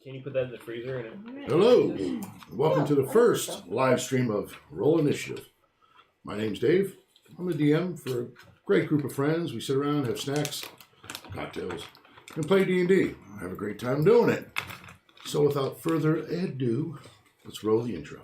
Can you put that in the freezer? And Hello, welcome to the first live stream of Roll Initiative. My name's Dave. I'm the DM for a great group of friends. We sit around, have snacks, cocktails, and play D&D. Have a great time doing it. So without further ado, let's roll the intro.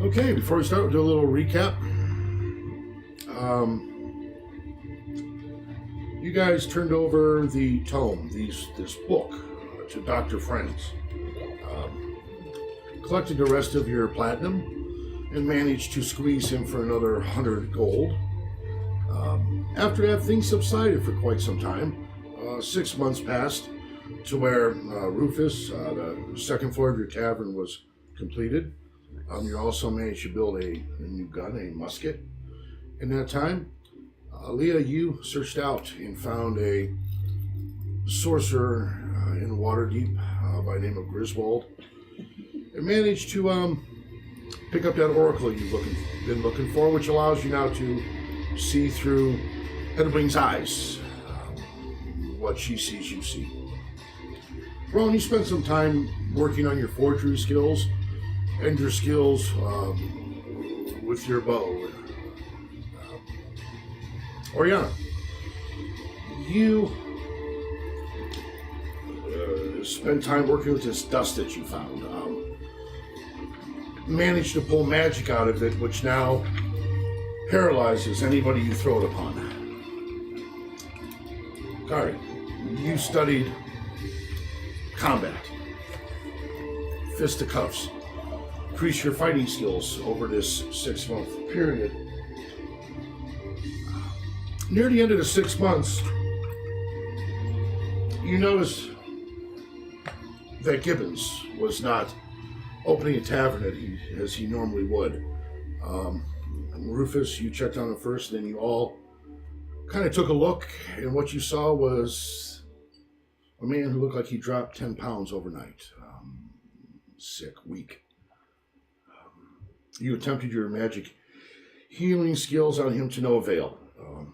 Okay, before we start, we'll do a little recap. You guys turned over the tome, this book, to Dr. Friends. Collected the rest of your platinum and managed to squeeze him for another 100 gold. After that, things subsided for quite some time. 6 months passed to where Rufus, the second floor of your tavern, was completed. You also managed to build a new gun, a musket. In that time, Leah, you searched out and found a sorcerer in Waterdeep by the name of Griswold, and managed to pick up that oracle you've been looking for, which allows you now to see through Edwing's eyes. What she sees, you see. Ron, you spent some time working on your forgery skills and your skills with your bow. Oriana, you spent time working with this dust that you found. Managed to pull magic out of it, which now paralyzes anybody you throw it upon. Kari, you studied combat, fisticuffs. Increase your fighting skills over this 6-month period. Near the end of the 6 months, you notice that Gibbons was not opening a tavern as he normally would. Rufus, you checked on him first, then you all kind of took a look, and what you saw was a man who looked like he dropped 10 pounds overnight. Sick, weak. You attempted your magic healing skills on him to no avail.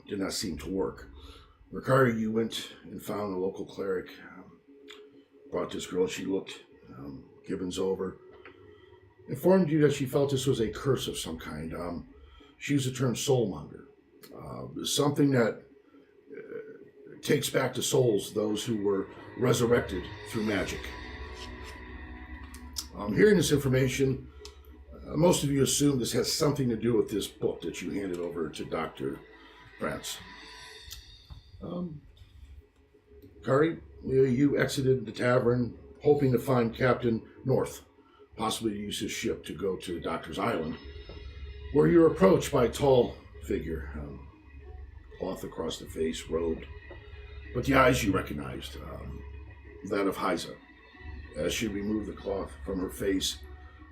Did not seem to work. Ricardo, you went and found a local cleric. Brought this girl. She looked Gibbons over. Informed you that she felt this was a curse of some kind. She used the term soulmonger. Something that takes back to souls those who were resurrected through magic. Hearing this information, most of you assume this has something to do with this book that you handed over to Dr. France. Kari, you exited the tavern hoping to find Captain North, possibly to use his ship to go to the Doctor's Island, where you're approached by a tall figure. cloth across the face, robed. But the eyes you recognized, that of Hyza. As she removed the cloth from her face,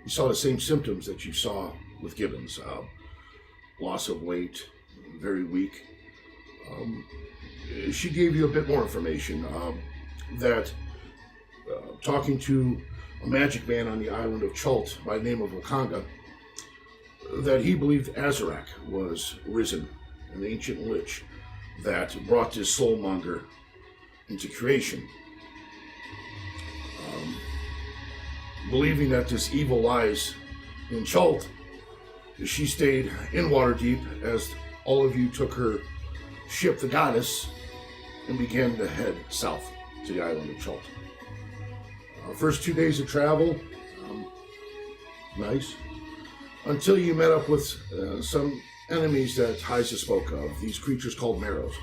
you saw the same symptoms that you saw with Gibbons. Loss of weight, very weak. She gave you a bit more information, that talking to a magic man on the island of Chult by the name of Wakanga, that he believed Azarak was risen, an ancient lich that brought this soulmonger into creation. Believing that this evil lies in Chult, she stayed in Waterdeep as all of you took her ship, the Goddess, and began to head south to the island of Chult. First 2 days of travel, nice, until you met up with some enemies that Hyza spoke of, these creatures called Marrows,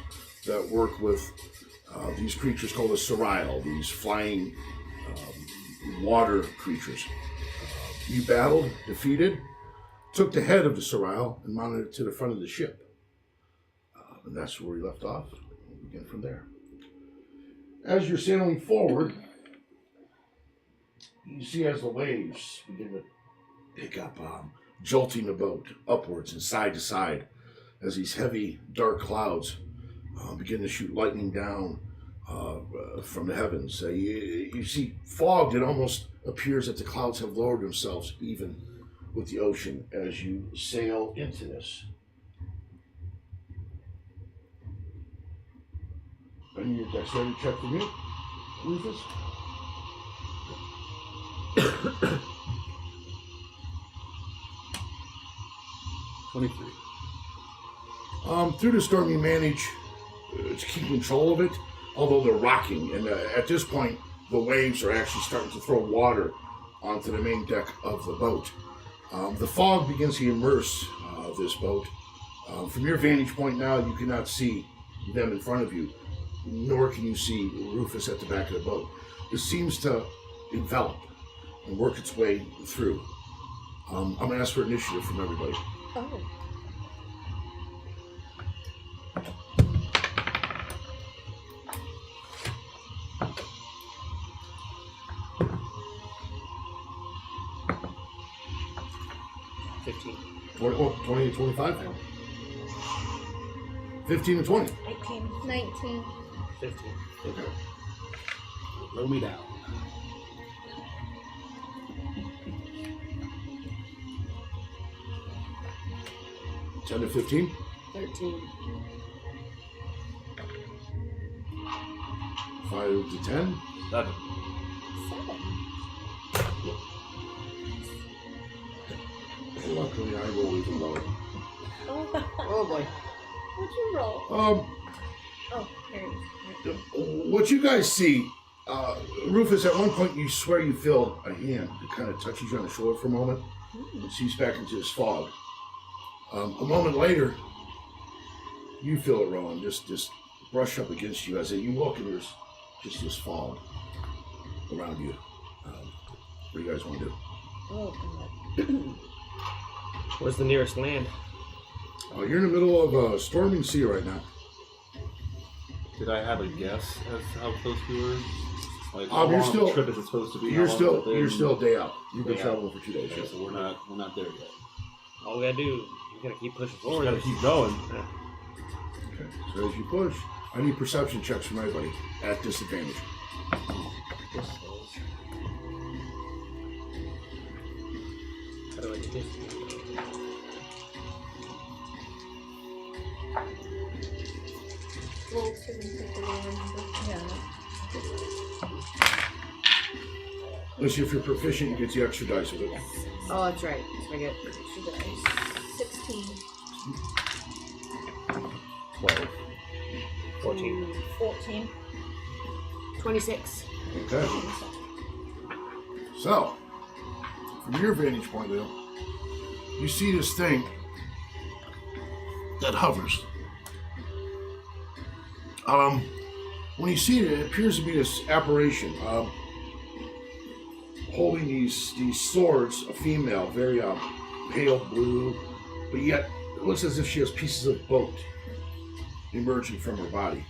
that work with these creatures called the Suriel, these flying water creatures. You battled, defeated, took the head of the Suriel and mounted it to the front of the ship. And that's where we left off. We'll begin from there. As you're sailing forward, you see as the waves begin to pick up, jolting the boat upwards and side to side, as these heavy, dark clouds begin to shoot lightning down from the heavens. You see fog that almost appears that the clouds have lowered themselves even with the ocean as you sail into this. I need a dexterity check from you, Rufus. Through the storm, you manage to keep control of it, although they're rocking. And at this point, the waves are actually starting to throw water onto the main deck of the boat. The fog begins to immerse this boat. From your vantage point now, you cannot see them in front of you, nor can you see Rufus at the back of the boat. It seems to envelop and work its way through. I'm going to ask for initiative from everybody. Oh. Oh, 20 to 25? 15 to 20? 19. 15. Okay. Low me down. $10 to 15? 13. 5 to 10? 11. 7. Luckily, I roll even lower. Oh boy. What'd you roll? Oh, here it is. What you guys see, Rufus, at one point you swear you feel a hand that kind of touches you on the shoulder for a moment and sees back into this fog. A moment later, you feel it, Rowan, just brush up against you as you look and there's just this fog around you. What do you guys want to do? Oh, God. Where's the nearest land? You're in the middle of a storming sea right now. Did I have a guess as to how close we were? Like, you're long still- of the trip is it supposed to be? You're How long has it you're been? still a day out. You've been Day traveling for 2 days. Okay, so we're not there yet. All we gotta do, we gotta keep pushing We forward. gotta keep going. Yeah. Okay. So as you push, I need perception checks from everybody at disadvantage. This is- How do I do this? Roll 2 and pick the lower number. Yeah. Unless if you're proficient, you get the extra dice with it. Yes. Oh, that's right. So I get extra dice. 16. 12. 14. 14. 26. Okay. So, from your vantage point, Leo, you see this thing that hovers. When you see it, it appears to be this apparition holding these swords, a female, very pale blue, but yet it looks as if she has pieces of boat emerging from her body.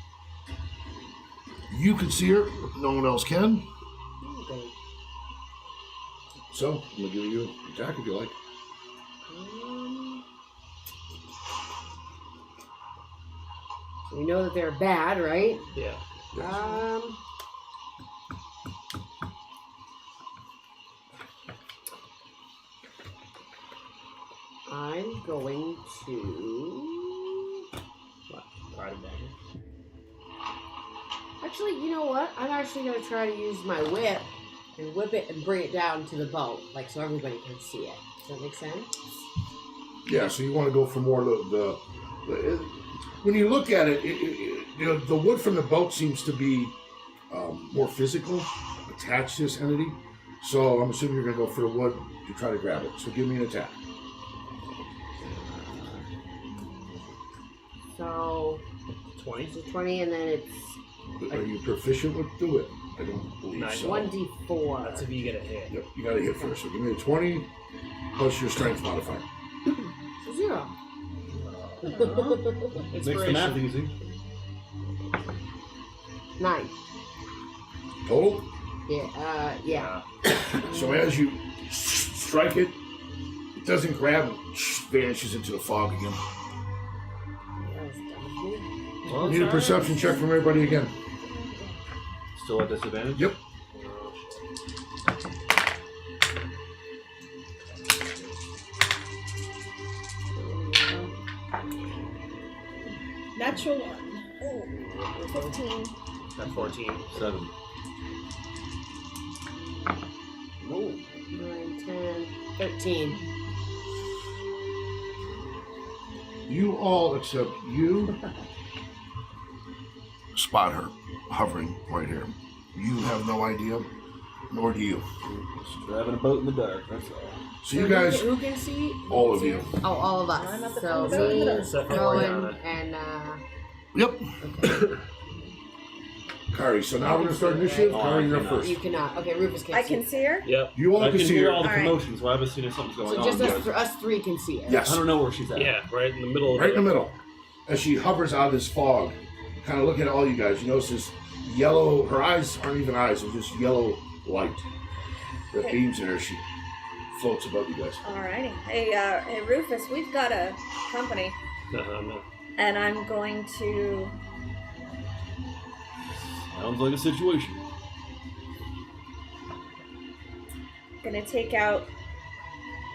You can see her, no one else can. Okay. So, I'm going to give you an attack if you like. So we know that they're bad, right? Yeah. Yes. I'm going to... What? Pride of dagger. Actually, you know what? I'm actually going to try to use my whip and whip it and bring it down to the boat, like so everybody can see it. Does that make sense? Yeah, so you want to go for more of the when you look at it, the wood from the boat seems to be more physical, attached to this entity. So I'm assuming you're going to go for the wood to try to grab it. So give me an attack. So 20. it's a 20, and then it's Are you proficient with the whip? I don't believe Nice. so. 1d4. That's if you get a hit. Yep, you got to hit first. So give me a 20 plus your strength modifier. So 0. Makes the math easy. 9. Total? Yeah. So as you strike it, it doesn't grab and vanishes into the fog again. That was dumb of me. Well, Need a perception check from everybody again. Still at disadvantage? Yep. Natural 1. Oh, 15. That's 14. 7. Oh, 9, 10, 13. You all, except you, spot her hovering right here. You have no idea, nor do you. Just driving a boat in the dark, that's all. So you guys, Who can see? all of you. Oh, all of us. I'm at the So front of the me, boat. Except for Oriana. Rowan, and Yep. Kari, so now we're going to start initiative. Oh, Kari, you're I first. you cannot. Okay, Rufus can't I see. can see her. Yep. You all I can can see hear her. all the Alright. commotion, so I have a feeling something's going So on. just Yes. us three can see it. Yes. I don't know where she's at. Yeah, right in the middle of Right in the it. middle. As she hovers out of this fog, kind of looking at all you guys, you notice this yellow, her eyes aren't even eyes, they're just yellow light that beams in her. She floats above you guys. Alrighty. Hey, Rufus, we've got a company, No. and I'm going to. Sounds like a situation. Gonna take out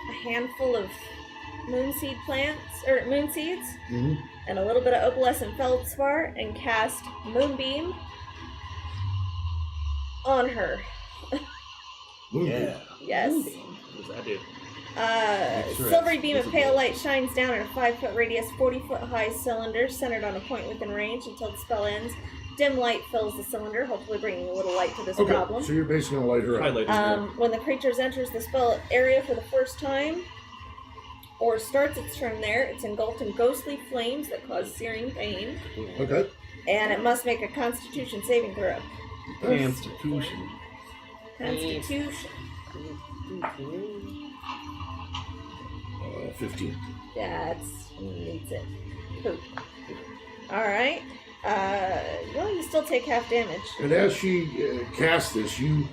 a handful of moonseed plants or moon seeds Mm-hmm. and a little bit of opalescent feldspar and cast moonbeam on her. Yeah. Yes. What does that do? X-ray. Silvery beam of Visible. pale light shines down in a 5-foot radius, 40-foot high cylinder centered on a point within range until the spell ends. Dim light fills the cylinder, hopefully bringing a little light to this Okay, problem. so you're basically going to light her up. Highlighting her. When the creature enters the spell area for the first time, or starts its turn there, it's engulfed in ghostly flames that cause searing pain, Okay. and it must make a Constitution saving throw. Constitution. Constitution. 15. That's needs it. Poop. All right. Well, you still take half damage. And as she casts this, you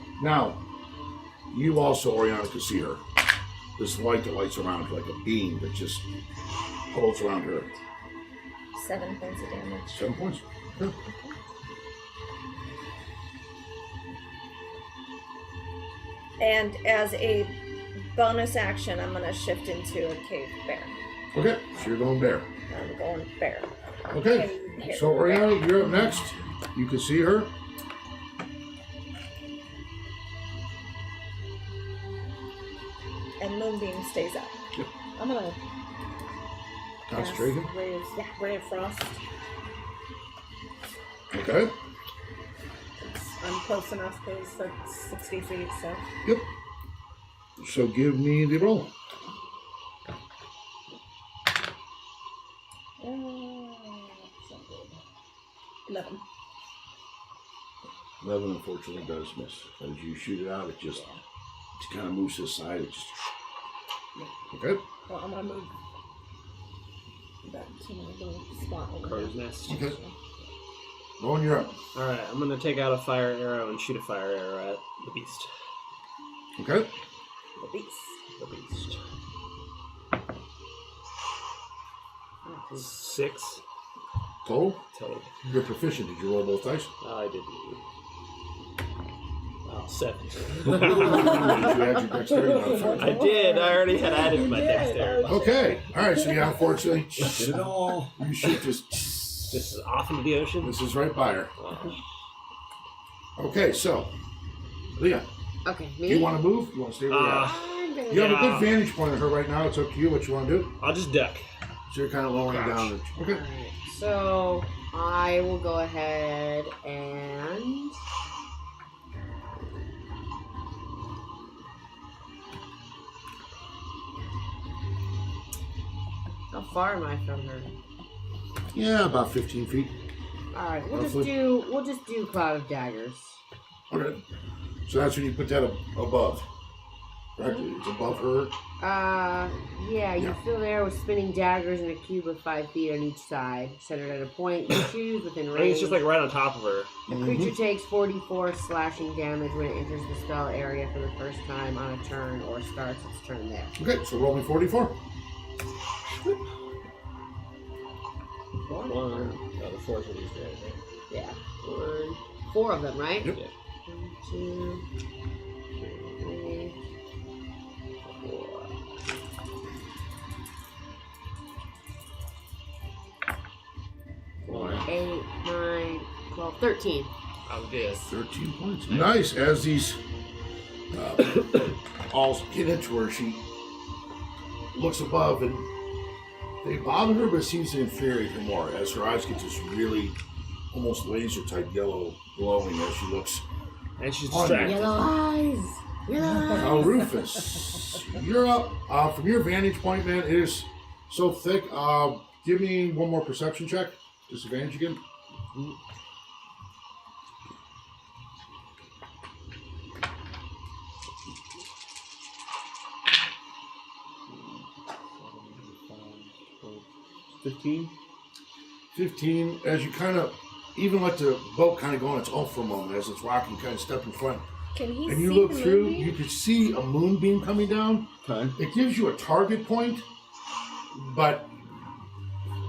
also, Oriana, can see her. This light that lights around her like a beam that just holds around her. 7 points of damage. 7 points. Okay. And as a bonus action, I'm going to shift into a cave bear. Okay, so you're going bear. I'm going bear. Okay, Here. so Oriana, you're up next. You can see her. And Moonbeam stays up. Yep. I'm going to Concentration. Ray of Frost. Okay. I'm close enough because that's 60 feet, so. Yep. So give me the roll. So good. 11. 11 unfortunately does miss. As you shoot it out, it just kind of moves to the side. It just. Okay. Well, I'm going to move back to my little spot over Crow's there. nest. Okay. Rowan, you're up. Alright, I'm gonna take out a fire arrow and shoot a fire arrow at the beast. Okay. The beast. The beast. 6 Total? total. You're proficient. Did you roll both dice? I didn't. Oh, 7. Did you add your dexterity modifier? I did. I already had added my dexterity. Okay. All right. So yeah, unfortunately, Did it all. you shoot this. This is off into the ocean. This is right by her. Oh. Okay. So, Leah, Okay, do me. you want to move? You want to stay where you're at? I'm gonna You have a yeah. good vantage point on her right now. It's up to you what you want to do. I'll just duck. So you're kind of lowering down. Okay. Alright, so I will go ahead and how far am I from her? Yeah, about 15 feet. Alright, we'll Roughly. just do Cloud of Daggers. Okay. So that's when you put that above. Right? It's above her. Yeah, you Yeah. fill the air with spinning daggers in a cube of 5 feet on each side, centered at a point you choose within I range. mean, it's just like right on top of her. The creature takes 44 slashing damage when it enters the spell area for the first time on a turn or starts its turn there. Okay, so roll me 44. 1. Oh, the 4's what he's doing, right? Yeah. 4 of them, right? Yep. 1, 2, 3, 4. 8, 9, 12, 13. I'm good. 13 points. Nice. As these balls get into her, she looks above and they bother her, but seems to infuriate her more as her eyes get this really almost laser type yellow glowing as she looks. And she's On distracted. Yellow eyes! Yellow eyes! Rufus, you're up. From your vantage point, man, it is so thick. Give me one more perception check. Disadvantage again. $15. 15, as you kind of even let the boat kind of go on its own for a moment as it's rocking, kind of step in front. Can he And see you look the through, movie? you could see a moonbeam coming down. Okay. It gives you a target point, but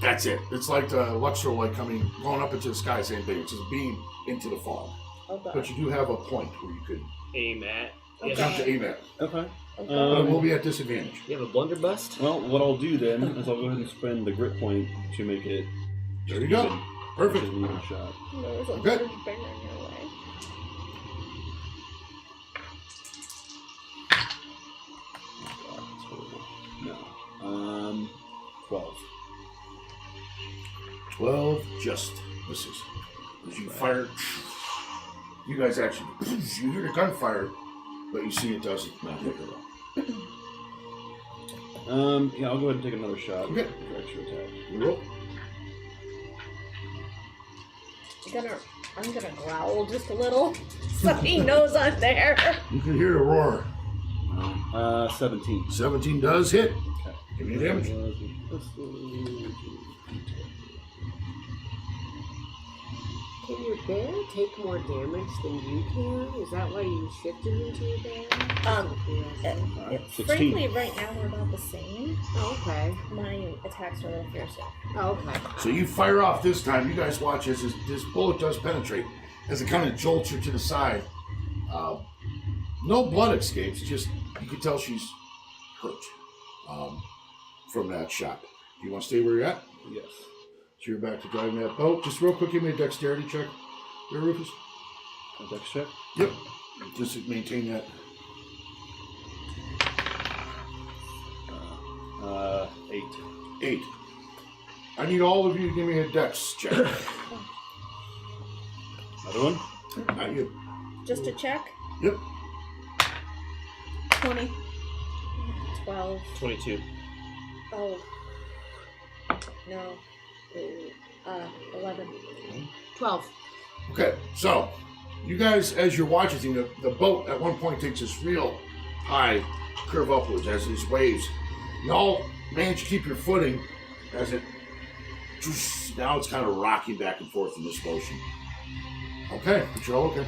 that's it. It's like the Luxor light going up into the sky, same thing. It's just a beam into the fog. Okay. But you do have a point where you could Aim at. Okay. have to aim at. Okay. Okay. But it will be at disadvantage. You have a blunderbuss? Well, what I'll do then is I'll go ahead and spend the grit point to make it. There you go. even, Perfect. which is an even shot. There was a Okay. bird bear in your way. No. 12. 12 just misses. As you fire, you guys actually, you hear the gunfire, but you see it doesn't not hit her. Yeah, I'll go ahead and take another shot. Okay. For extra attack. You roll. I'm gonna growl just a little so he knows I'm there. You can hear the roar. 17. 17 does hit. Okay. Give me a damage. Can your bear take more damage than you can? Is that why you shifted into a bear? It's 16. frankly, right now we're about the same. Oh, okay. My attacks are a little fiercer. Oh, okay. So you fire off this time. You guys watch as this bullet does penetrate. As it kind of jolts her to the side. No blood escapes. Just, you can tell she's hurt from that shot. Do you want to stay where you're at? Yes. So you're back to driving that boat. Just real quick, give me a dexterity check. There, Rufus? A dex check. Yep. Just to maintain that. 8. 8. I need all of you to give me a dex check. Another one? Not you. Just a check. Yep. 20. 12. 22. Oh. No. 11. 12. Okay, so you guys, as you're watching, the boat at one point takes this real high curve upwards as these waves. Y'all manage to keep your footing as it Now it's kind of rocking back and forth in this motion. Okay, Patrol, okay.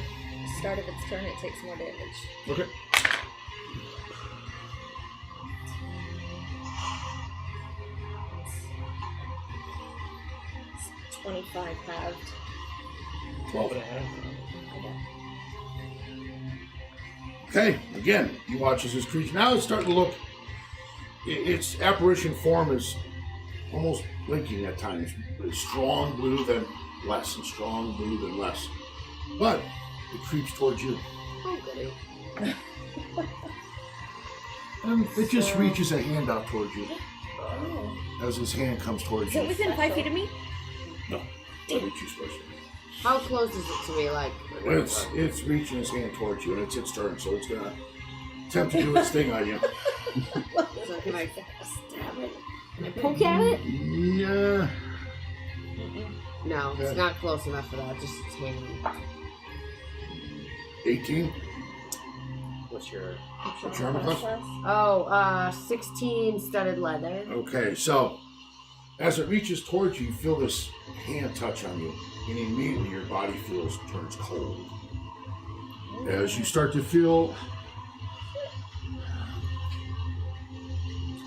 Start of its turn, it takes more damage. Okay. It's 25 halved. 12. Okay. Okay, again, you watch as this creature. Now it's starting to look, its apparition form is almost blinking at times. It's strong blue, then less, and strong blue, then less. But it creeps towards you. Oh, goody. And it just So- reaches a hand out towards you Oh. as his hand comes towards Is you. it within 5 feet of me? No, that reach you special. How close is it to me? Like, It's reaching his hand towards you, and it's its turn, so it's gonna attempt to do its thing on you. so can I stab it? Can I poke at it? Yeah. No, Yeah. it's not close enough for that. Just its hand. 18. What's your... What's your armor class? Oh, 16 studded leather. Okay, so as it reaches towards you, you feel this hand touch on you, and immediately your body turns cold. As you start to feel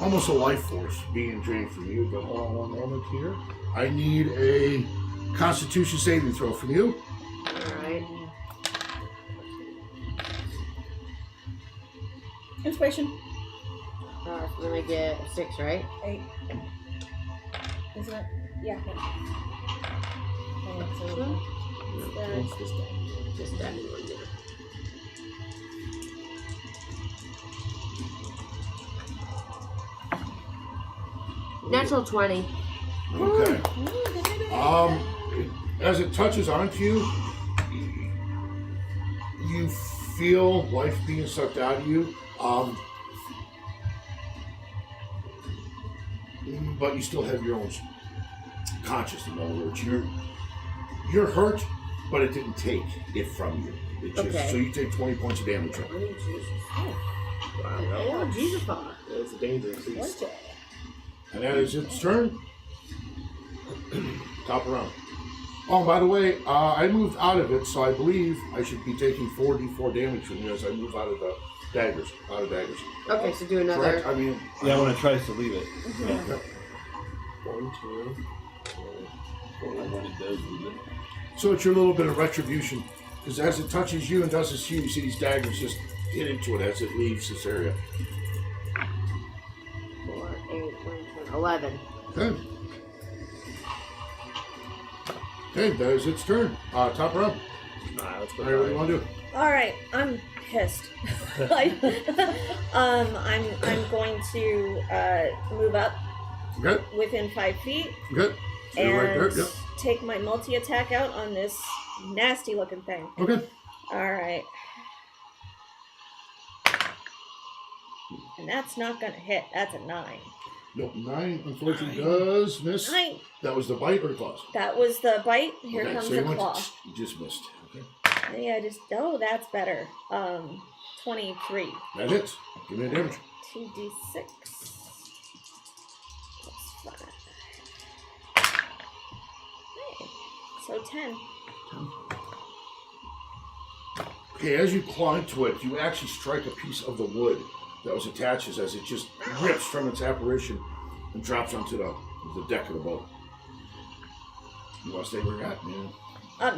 almost a life force being drained from you. But hold on one moment here. I need a Constitution saving throw from you. Alright. Inspiration. Then I get 6, right? 8. Isn't it? Yeah. Oh, so Just that. Natural 20. Okay. As it touches onto you, you feel life being sucked out of you. But you still have your own consciousness. In other words, you're hurt, but it didn't take it from you. It just, Okay. So you take 20 points of damage. Oh, Jesus. Wow, Oh, Jesus. it's a dangerous beast. And that is its turn. Top round. Oh, and by the way, I moved out of it, so I believe I should be taking 4d4 damage from you as I move out of the daggers. Okay, so do another. Correct? I mean, Yeah, when it tries to leave it. yeah. 1, 2, 3, When it does leave it. So it's your little bit of retribution, because as it touches you and does this to you, you see these daggers just hit into it as it leaves this area. 4, 8, 9, 10, 11. Okay. Okay, that is its turn. Top round. Alright, let's go. All right, what do you want to do? Alright, I'm pissed. I'm going to move up Okay, within 5 feet okay. So you're right there. and Yep. take my multi-attack out on this nasty looking thing. Okay. Alright. And that's not gonna hit. That's a 9. Nope, 9 unfortunately does miss. 9! That was the bite or the claws? That was the bite. Here Okay, comes so the you went claw. you just missed. Okay. Yeah, oh, that's better. 23. That hits. Give me the damage. 2d6. Plus 5. Hey, so 10. Okay, as you claw into it, you actually strike a piece of the wood that was attached as it just rips from its apparition and drops onto the deck of the boat. You want to stay where you're at? Yeah.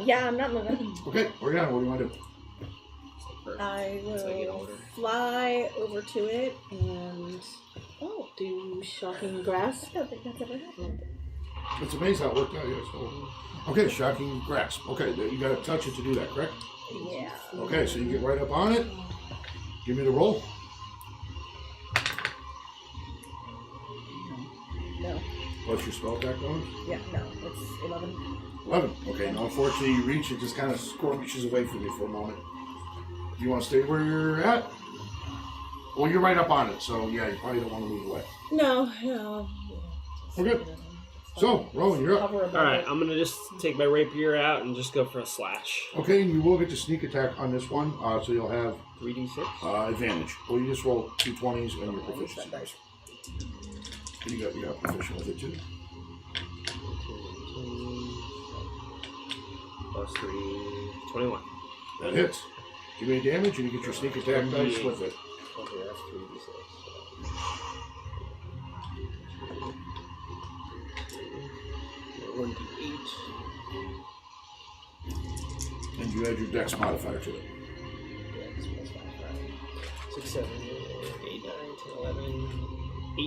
Yeah, I'm not moving. Okay, where you at? What do you want to do? I Once I get will older. Fly over to it and do shocking grasp. I don't think that's ever happened. It's amazing how it worked out. Yeah, so. Okay, shocking grasp. Okay, you got to touch it to do that, correct? Yeah. Okay, so you get right up on it. Give me the roll. No. What's your spell attack bonus? Yeah, no. It's 11. 11. Okay, now unfortunately you reach, it just kind of squirmishes away from you for a moment. Do you want to stay where you're at? Well, you're right up on it, so yeah, you probably don't want to move away. No. Okay. So, Rowan, you're up. Alright, I'm gonna just take my rapier out and just go for a slash. Okay, and you will get the sneak attack on this one, so you'll have 3d6? advantage. Well, you just roll 2 20s and your proficiency dice. You got proficient with it too. plus 3, 21. That hits. Give me a damage and you get your sneak attack dice with it. Okay, that's 3d6. 1d8. And you add your dex modifier to it. Dex plus 5. 6, 7, 8, 9, 10, 11,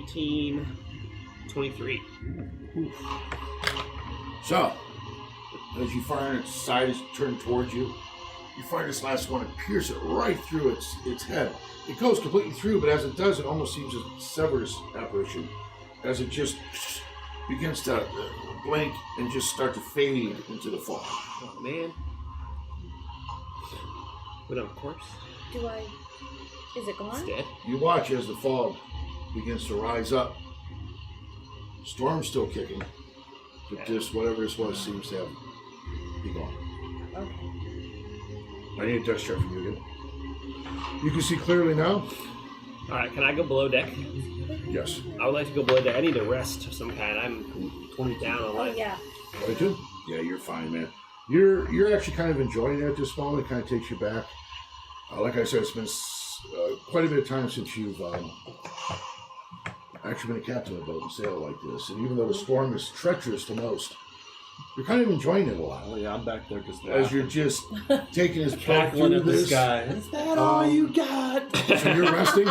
18, 23. So, as you fire and its side is turned towards you, you fire this last one and pierce it right through its head. It goes completely through, but as it does, it almost seems to sever this apparition as it just begins to blink and just start to fade into the fog. Oh, man. What up, corpse? Is it It's gone? dead. You watch as the fog begins to rise up. Storm's still kicking, but this, whatever this was, seems to have be gone. Okay. I need a dex check from you again. You can see clearly now? Alright, can I go below deck? Yes. I would like to go below deck. I need a rest of some kind. I'm 20 down on Oh, life. yeah. Right too? Yeah, you're fine, man. You're actually kind of enjoying it at this moment. It kind of takes you back. Like I said, it's been quite a bit of time since you've actually been a captain of a boat and sail like this. And even though the storm is treacherous to most, you're kind of enjoying it a lot. Oh yeah, I'm back there just As you're just taking his boat cackling through at the this. sky. Is that all you got? So you're resting?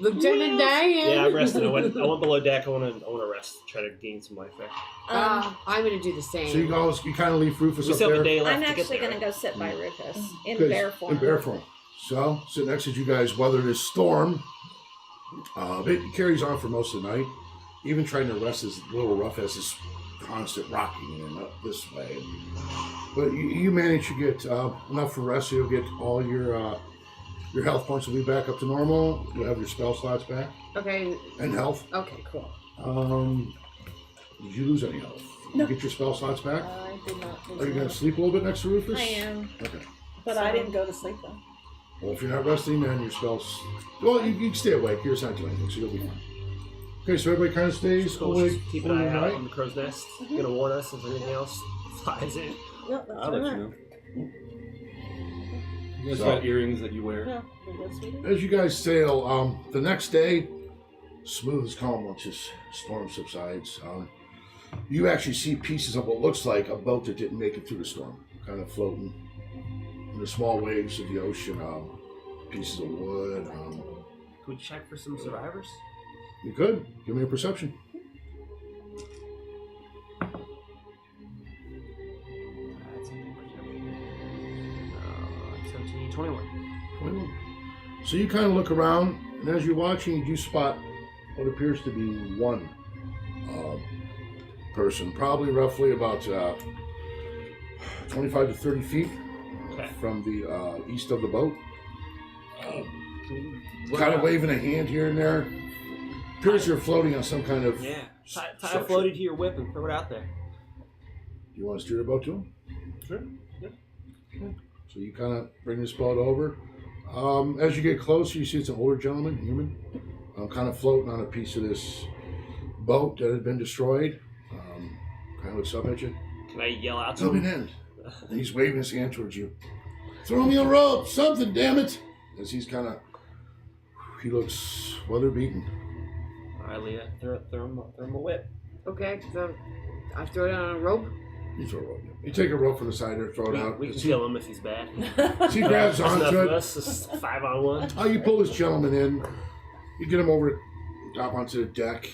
Lieutenant Diane. Yeah, I'm resting. I went below deck. I want to rest. Try to gain some life back. I'm going to do the same. So you kind of leave Rufus We up still have there. a day left I'm to get actually there. going to go sit by Rufus in Good. bear form. In bear form. So, sit next as you guys weather this storm. It carries on for most of the night. Even trying to rest is a little rough as this constant rocking and up this way. But you manage to get enough for rest, so you'll get all your health points will be back up to normal. You'll have your spell slots back. Okay. And health. Okay, cool. Did you lose any health? No. You get your spell slots back? I did not. Are you going to sleep a little bit next to Rufus? I am. Okay. But I didn't go to sleep though. Well, if you're not resting, then your spells... Well, you can stay awake. You're not doing anything, so you'll be fine. Okay, so everybody kind of stays Cool. awake. Just keep an eye out on the crow's nest. Gonna warn us if anything else flies in. No, that's I'll let alright. you know. You guys So- got earrings that you wear? No, we go sweetie. As you guys sail, the next day, smooth as calm once this storm subsides. You actually see pieces of what looks like a boat that didn't make it through the storm, kind of floating in the small waves of the ocean. Pieces of wood. Can we check for some survivors? You could give me a perception. That's something perception. 17, 21. So you kind of look around, and as you're watching, you do spot what appears to be one person, probably roughly about 25 to 30 feet Okay. from the east of the boat. What Kind of about- waving a hand here and there. Appears you're floating on some kind of... Yeah. Tie a structure. floaty to your whip and throw it out there. You want to steer the boat to him? Sure. Yeah. So you kind of bring this boat over. As you get closer, you see it's an older gentleman, human, kind of floating on a piece of this boat that had been destroyed. Kind of looks up at you. Can I yell out to Come him? in. And he's waving his hand towards you. Throw me a rope, something, damn it! As he's kind of... He looks weather beaten. Alright, Leah. Throw him a whip. Okay, so I throw it on a rope. You throw a rope. You take a rope from the side there, throw it out. We can As kill him if he's bad. he grabs That's enough onto of it. us. It's 5-on-1. You pull this gentleman in. You get him over top onto the deck.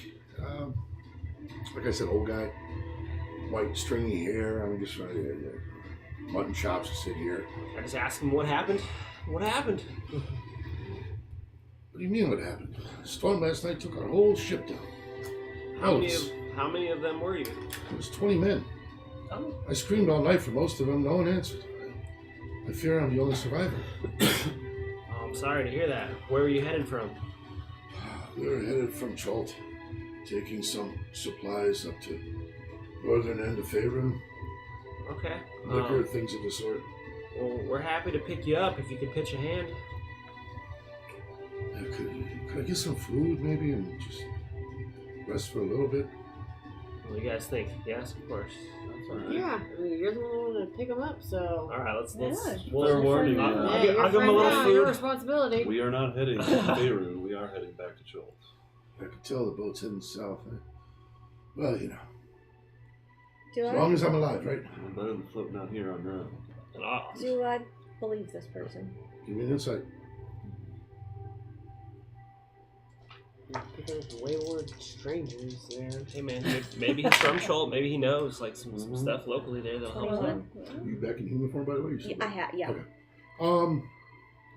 Like I said, old guy. White stringy hair. I mean, just mutton chops to sit here. I just asked him what happened. What happened? What do you mean what happened? The storm last night took our whole ship down. How many of them were you? It was 20 men. Oh. I screamed all night for most of them. No one answered. I fear I'm the only survivor. Oh, I'm sorry to hear that. Where were you headed from? We were headed from Chult, taking some supplies up to northern end of Faerun. Okay. Liquor, things of the sort. Well, we're happy to pick you up if you could pitch a hand. Could I get some food maybe and just rest for a little bit? What do you guys think? Yes, of course. That's all right. Yeah, I mean, you're the one to pick them up, so. All right, let's. Yeah. Fair warning. I'll Yeah, give him a little Your food. responsibility. We are not heading to Beirut. We are heading back to Chult. I can tell the boat's heading south. Well, you know, Do as I? long as I'm alive, right? We're better than floating out here on your own. And I'll- Do I believe this person? Give me an insight. Picking up wayward strangers there. Hey man, maybe he's from Chult. Maybe he knows like some stuff locally there that'll help him. 21. Are you back in human form, by the way? You're still Yeah, yeah. Okay.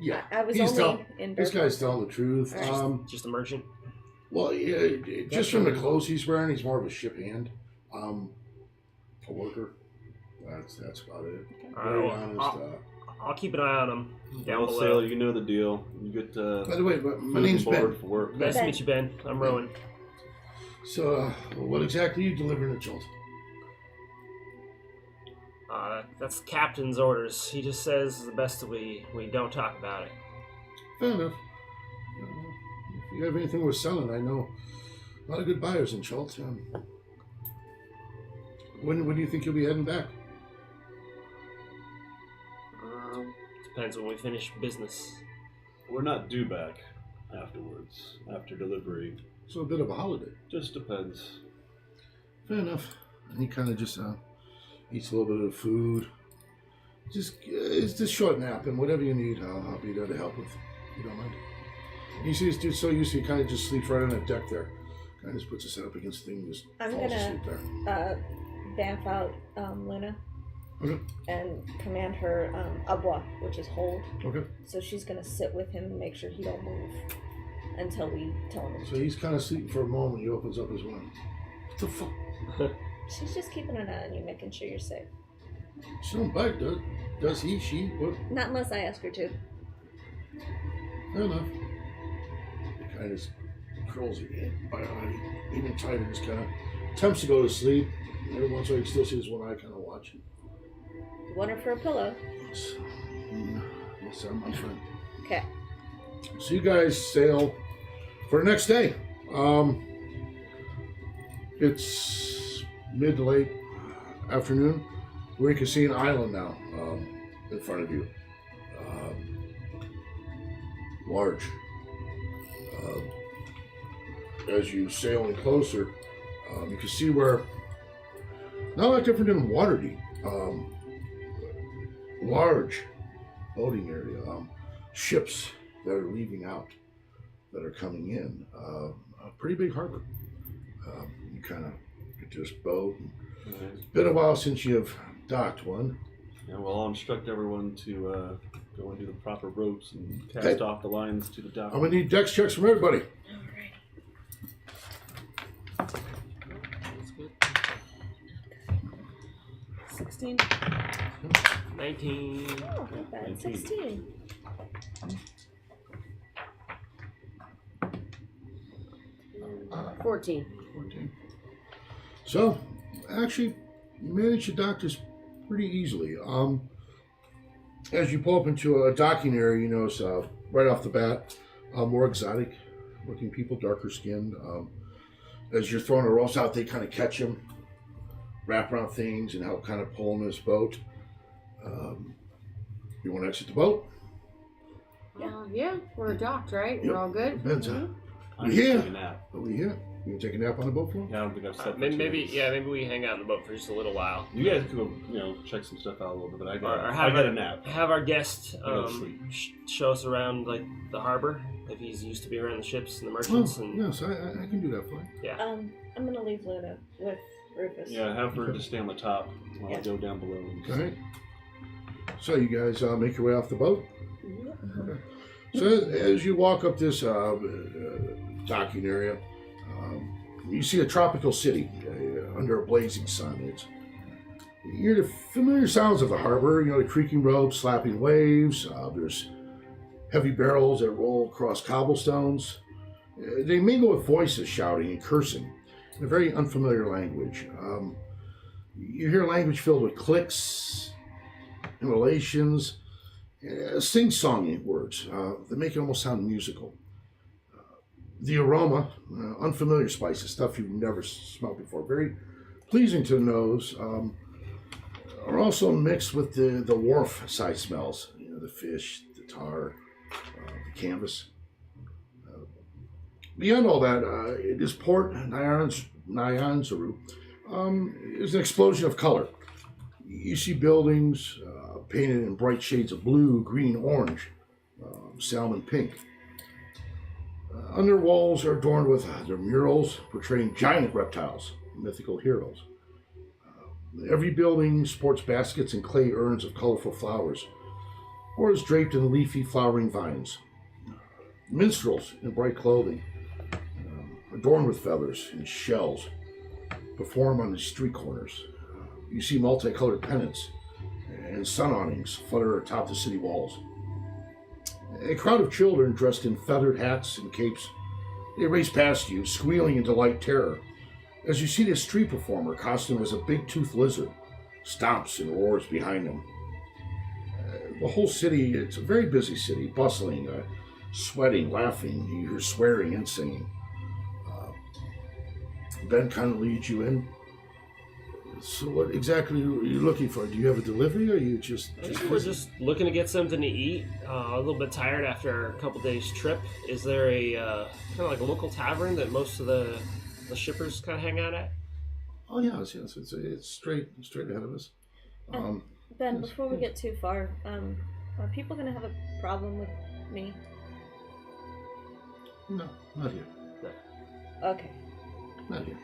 Yeah. I was He's only tell- in This Berkeley. guy's telling the truth. Alright. Just a merchant. Well, yeah, just from the clothes he's wearing, he's more of a ship hand. A worker. That's about it. Very honest. I'll keep an eye on him down Well, below. sailor, you know the deal. You get By the way, my food name's and board Ben. for work. Nice to Ben. meet you, Ben. I'm Rowan. So, what exactly are you delivering to Chult? That's the captain's orders. He just says the best we don't talk about it. Fair enough. If you have anything worth selling, I know a lot of good buyers in Chult. When do you think you'll be heading back? Depends when we finish business. We're not due back afterwards, after delivery. So a bit of a holiday. Just depends. Fair enough. And he kind of just eats a little bit of food. It's just short nap, and whatever you need, I'll be there to help with. If you don't mind. And you see this dude so used to, he kind of just sleeps right on that deck there. Kind of just puts his head up against the thing and just I'm falls gonna- asleep there. Bamf out Luna Okay. and command her abwa, which is hold. Okay. So she's gonna sit with him and make sure he don't move until we tell him. So he's kind of sleeping for a moment. He opens up his one. What the fuck? She's just keeping an eye on you, making sure you're safe. She don't bite, does he? She? What? Not unless I ask her to. Fair enough. He kind of just curls even tighter, just kind of attempts to go to sleep. Every once in a while, you still see his one eye kind of watching. You want her for a pillow? Yes, yes, I'm friend. Okay. So you guys sail for the next day. It's mid to late afternoon. We're in Casino Island now, in front of you. Large. As you sail in closer, you can see where, not a lot different than Waterdeep. Large boating area. Ships that are leaving out, that are coming in. A pretty big harbor. You kind of get to this boat. It's been a while since you have docked one. Yeah, well, I'll instruct everyone to go and do the proper ropes and cast Okay. off the lines to the dock. I'm gonna need dex checks from everybody. That's good. 16. 19. Oh, not bad. 19. 16. Mm, 14. 14. So, actually, you managed to dock this pretty easily. As you pull up into a docking area, you notice right off the bat, more exotic looking people, darker skinned. As you're throwing the ropes out, they kind of catch him, wrap around things, and help kind of pull him in this boat. You want to exit the boat? Yeah, we're docked, right? Yep. We're all good? Depends. I'm Yeah. taking a nap. Are we here? You gonna take a nap on the boat floor? Yeah, I don't think I've said Maybe we hang out in the boat for just a little while. You guys can go, check some stuff out a little bit, but I Or got have a nap. Have our guest I go to sleep. show us around like the harbor if he's used to be around the ships and the merchants. Oh, And yes, I can do that for you. I'm gonna leave Luna with Rufus. Yeah, have her just stay on the top while I Yeah. go down below. All right. So you guys make your way off the boat. Mm-hmm. Okay. So as you walk up this docking area, you see a tropical city under a blazing sun. You hear the familiar sounds of the harbor. You know, the creaking ropes, slapping waves. There's heavy barrels that roll across cobblestones. They mingle with voices shouting and cursing in a very unfamiliar language. You hear language filled with clicks, inhalations, sing-songy words that make it almost sound musical. The aroma, unfamiliar spices, stuff you've never smelled before, very pleasing to the nose, are also mixed with the wharf side smells. You know, the fish, the tar, the canvas. Beyond all that, it is Port Nyanzaru. Is an explosion of color. You see buildings painted in bright shades of blue, green, orange, salmon pink. Under walls are adorned with their murals portraying giant reptiles, mythical heroes. Every building sports baskets and clay urns of colorful flowers, or is draped in leafy flowering vines. Minstrels in bright clothing, adorned with feathers and shells, perform on the street corners. You see multicolored pennants and sun awnings flutter atop the city walls. A crowd of children dressed in feathered hats and capes, they race past you, squealing in delight terror, as you see this street performer costumed as a big-toothed lizard, stomps and roars behind them. The whole city, it's a very busy city, bustling, sweating, laughing, you hear swearing and singing. Ben kind of leads you in. So what exactly are you looking for? Do you have a delivery, or are you just We're just looking to get something to eat. A little bit tired after a couple days trip. Is there a kind of like a local tavern that most of the shippers kind of hang out at? Oh yes. It's straight ahead of us. Ben, Yes, before we yes. get too far, are people going to have a problem with me? No, not here. Okay, Not here.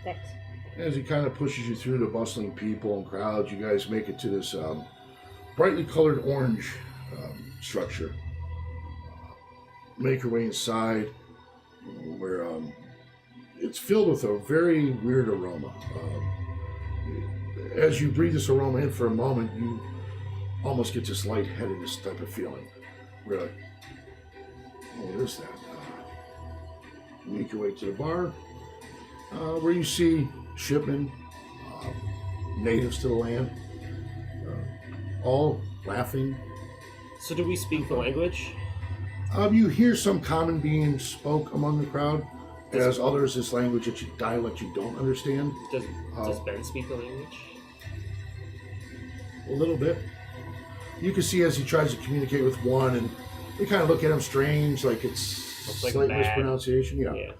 thanks. As he kind of pushes you through the bustling people and crowds, you guys make it to this brightly colored orange structure. Make your way inside, where it's filled with a very weird aroma. As you breathe this aroma in for a moment, you almost get this lightheadedness type of feeling. Really, what is that? You make your way to the bar, where you see shipmen, natives to the land, all laughing. So do we speak the language? You hear some common being spoke among the crowd, as others this language that dialect you don't understand. Does Ben speak the language? A little bit. You can see as he tries to communicate with one, and they kind of look at him strange, like it's Looks like slight bad. mispronunciation. Yeah.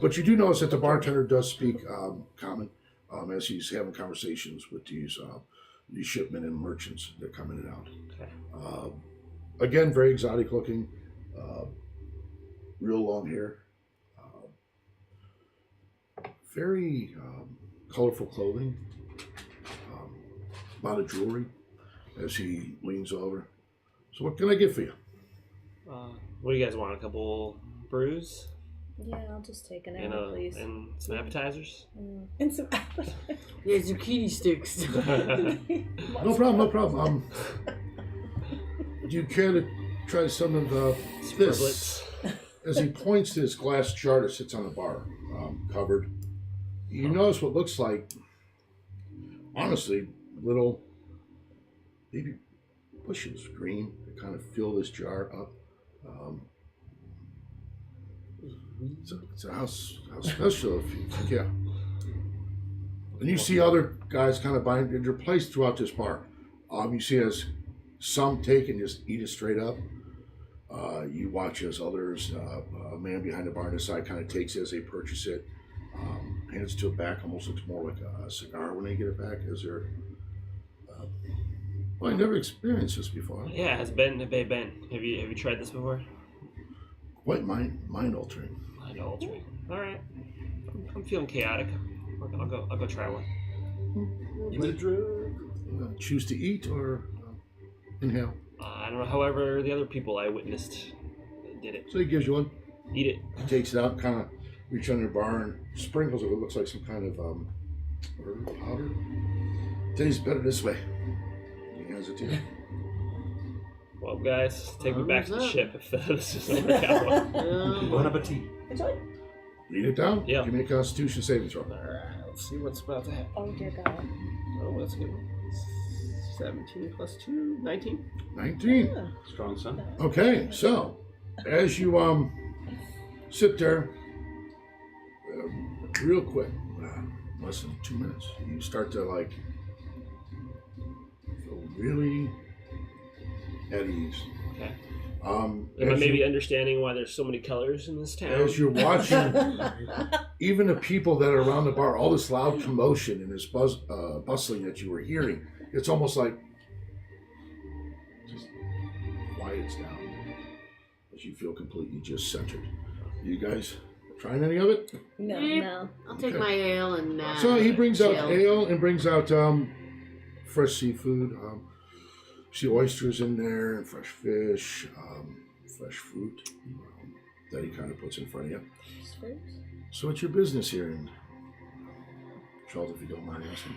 But you do notice that the bartender does speak common as he's having conversations with these shipmen and merchants that come in and out. Okay. Again, very exotic looking, real long hair, very colorful clothing, a lot of jewelry as he leans over. So what can I get for you? What do you guys want? A couple brews Yeah, I'll just take an and, hour, please. and some appetizers? And some Yeah, zucchini sticks. No problem. Do you care to try some of this? Spriblets. As he points to this glass jar that sits on the bar, covered, you notice what looks like, honestly, little baby bushes, green, that kind of fill this jar up. It's a house special, if you think, yeah. And you see other guys kind of buying, they're placed throughout this bar. You see as some take and just eat it straight up. You watch as others, a man behind the bar on the side kind of takes it as they purchase it, hands it to it back, almost looks more like a cigar when they get it back. As they're, well, I never experienced this before. Yeah, has Ben? Hey Ben, have you tried this before? Quite mind altering. I know. All right. I'm feeling chaotic. I'll go try one. It's a drug. Choose to eat or inhale. I don't know. However, the other people I witnessed did it. So he gives you one. Eat it. He takes it out, kind of reaches under the bar and sprinkles it. It looks like some kind of herb powder. Tastes better this way. He hands it to you. Well, guys, take me back to the Thumbs up. ship if this doesn't work out. Bon appetit. Enjoy. Lead it down. Yeah. Give me a Constitution saving throw. All right, let's see what's about to happen. Oh dear God. Oh, that's a good one. 17 plus 2, 19. 19. Strong son. Okay, so as you sit there, real quick, less than 2 minutes. You start to like feel really at ease. Okay. Am Am I maybe understanding why there's so many colors in this town? As you're watching, even the people that are around the bar, all this loud commotion and this bustling that you were hearing, it's almost like just quiets down as you feel completely just centered. You guys trying any of it? No. No. I'll take Okay. my ale and. So he brings out chill. ale and brings out fresh seafood. See oysters in there and fresh fish, fresh fruit that he kind of puts in front of you. So what's your business here in Chult, if you don't mind asking?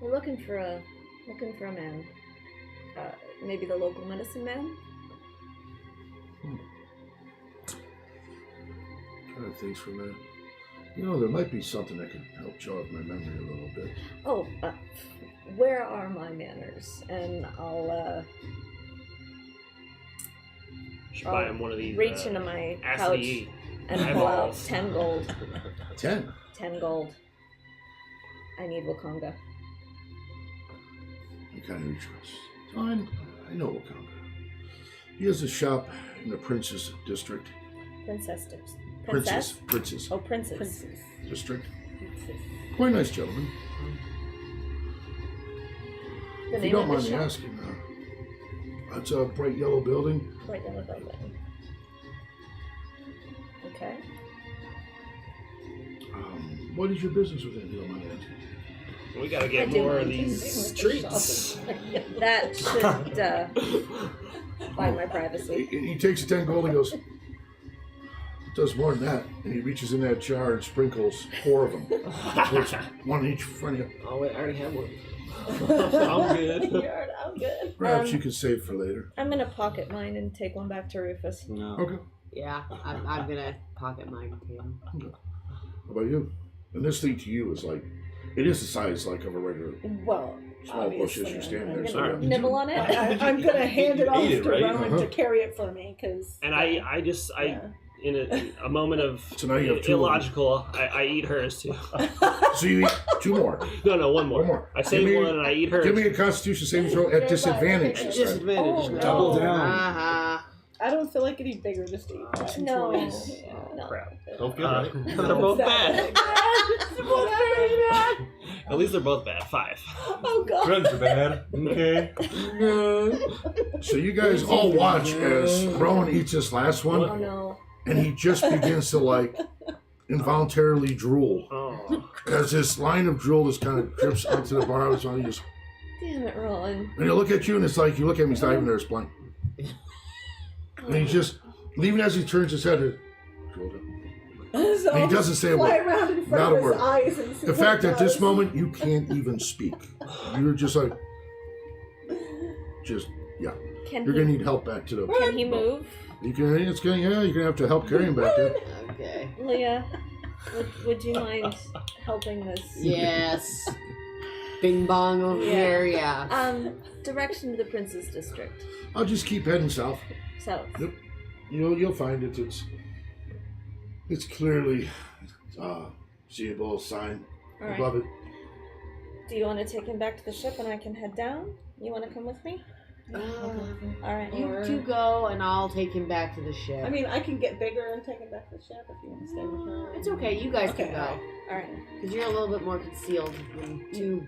We're looking for a man. Maybe the local medicine man. Trying to think for a minute. You know, there might be something that could help jog my memory a little bit. Oh, where are my manners? And I'll Should buy him one of these. reach into my pouch acid-y and pull out eyeballs. 10 gold. 10. 10 gold. I need Wakanda. You kind of retrust. Fine, I know Wakanda. He has a shop in the Princess District. Princess. Princess Oh, princess. District. Quite a nice gentleman. The If you name don't of the mind me shop? asking, it's a bright yellow building. Right down the building. Okay. What is your business with it, if you don't mind asking? We gotta get I do more of want these to treats. That should find my privacy. He takes the 10 gold and goes, it does more than that. And he reaches in that jar and sprinkles 4 of them. Puts one in each front of you. Oh wait, I already have one. I'm good. I'm good. Perhaps you could save for later. I'm gonna pocket mine and take one back to Rufus. No. Okay. Yeah, I'm gonna pocket mine too. How about you? And this thing to you is like, it is the size like of a regular Well, small bush as obviously, you're standing I'm there. gonna- So, Nibble on it. I'm gonna hand it off ate it, to right? Rowan Uh-huh. to carry it for me because. And I in a moment of So now you have 2 of them. illogical, I eat hers too. So you eat 2 more. No, one more. One more. I save Give me- one and I eat hers. Give me a Constitution saving throw at disadvantage. At this time. Disadvantage. Oh, no. Double down. Uh-huh. I don't feel like any bigger this deep. No. No. Crap. Don't get Uh, it. they're both bad. Oh At least they're both bad. 5. god. Friends are bad. Okay. So you guys all watch as Rowan eats this last Oh one, no. and he just begins to like involuntarily drool. Oh. As this line of drool just kind of drips onto the bar, so he just, Damn it, Roland. and he'll look at you, and it's like you look at him, he's not even there, it's blank. And he just, and even as he turns his head, it drooled it. So And he doesn't say a fly word. around in front Not a of his word. eyes and see The what fact it that this does. moment you can't even speak. You're just like, just, yeah. Can You're he, gonna need help back to the. can he move? You can, it's gonna, yeah, you're gonna have to help carry him back there. Okay. Leah, would you mind helping this? Yes. Bing bong over Yeah. here, yeah. Direction to the Princess District. I'll just keep heading south. South. Yep. You'll find it. It's clearly seeable sign All right. above it. Do you want to take him back to the ship and I can head down? You want to come with me? All right. You two go, and I'll take him back to the ship. I mean, I can get bigger and take it back to the ship if you want to stay with her. it's okay. You guys Okay, can go. All right. Because you're a little bit more concealed than two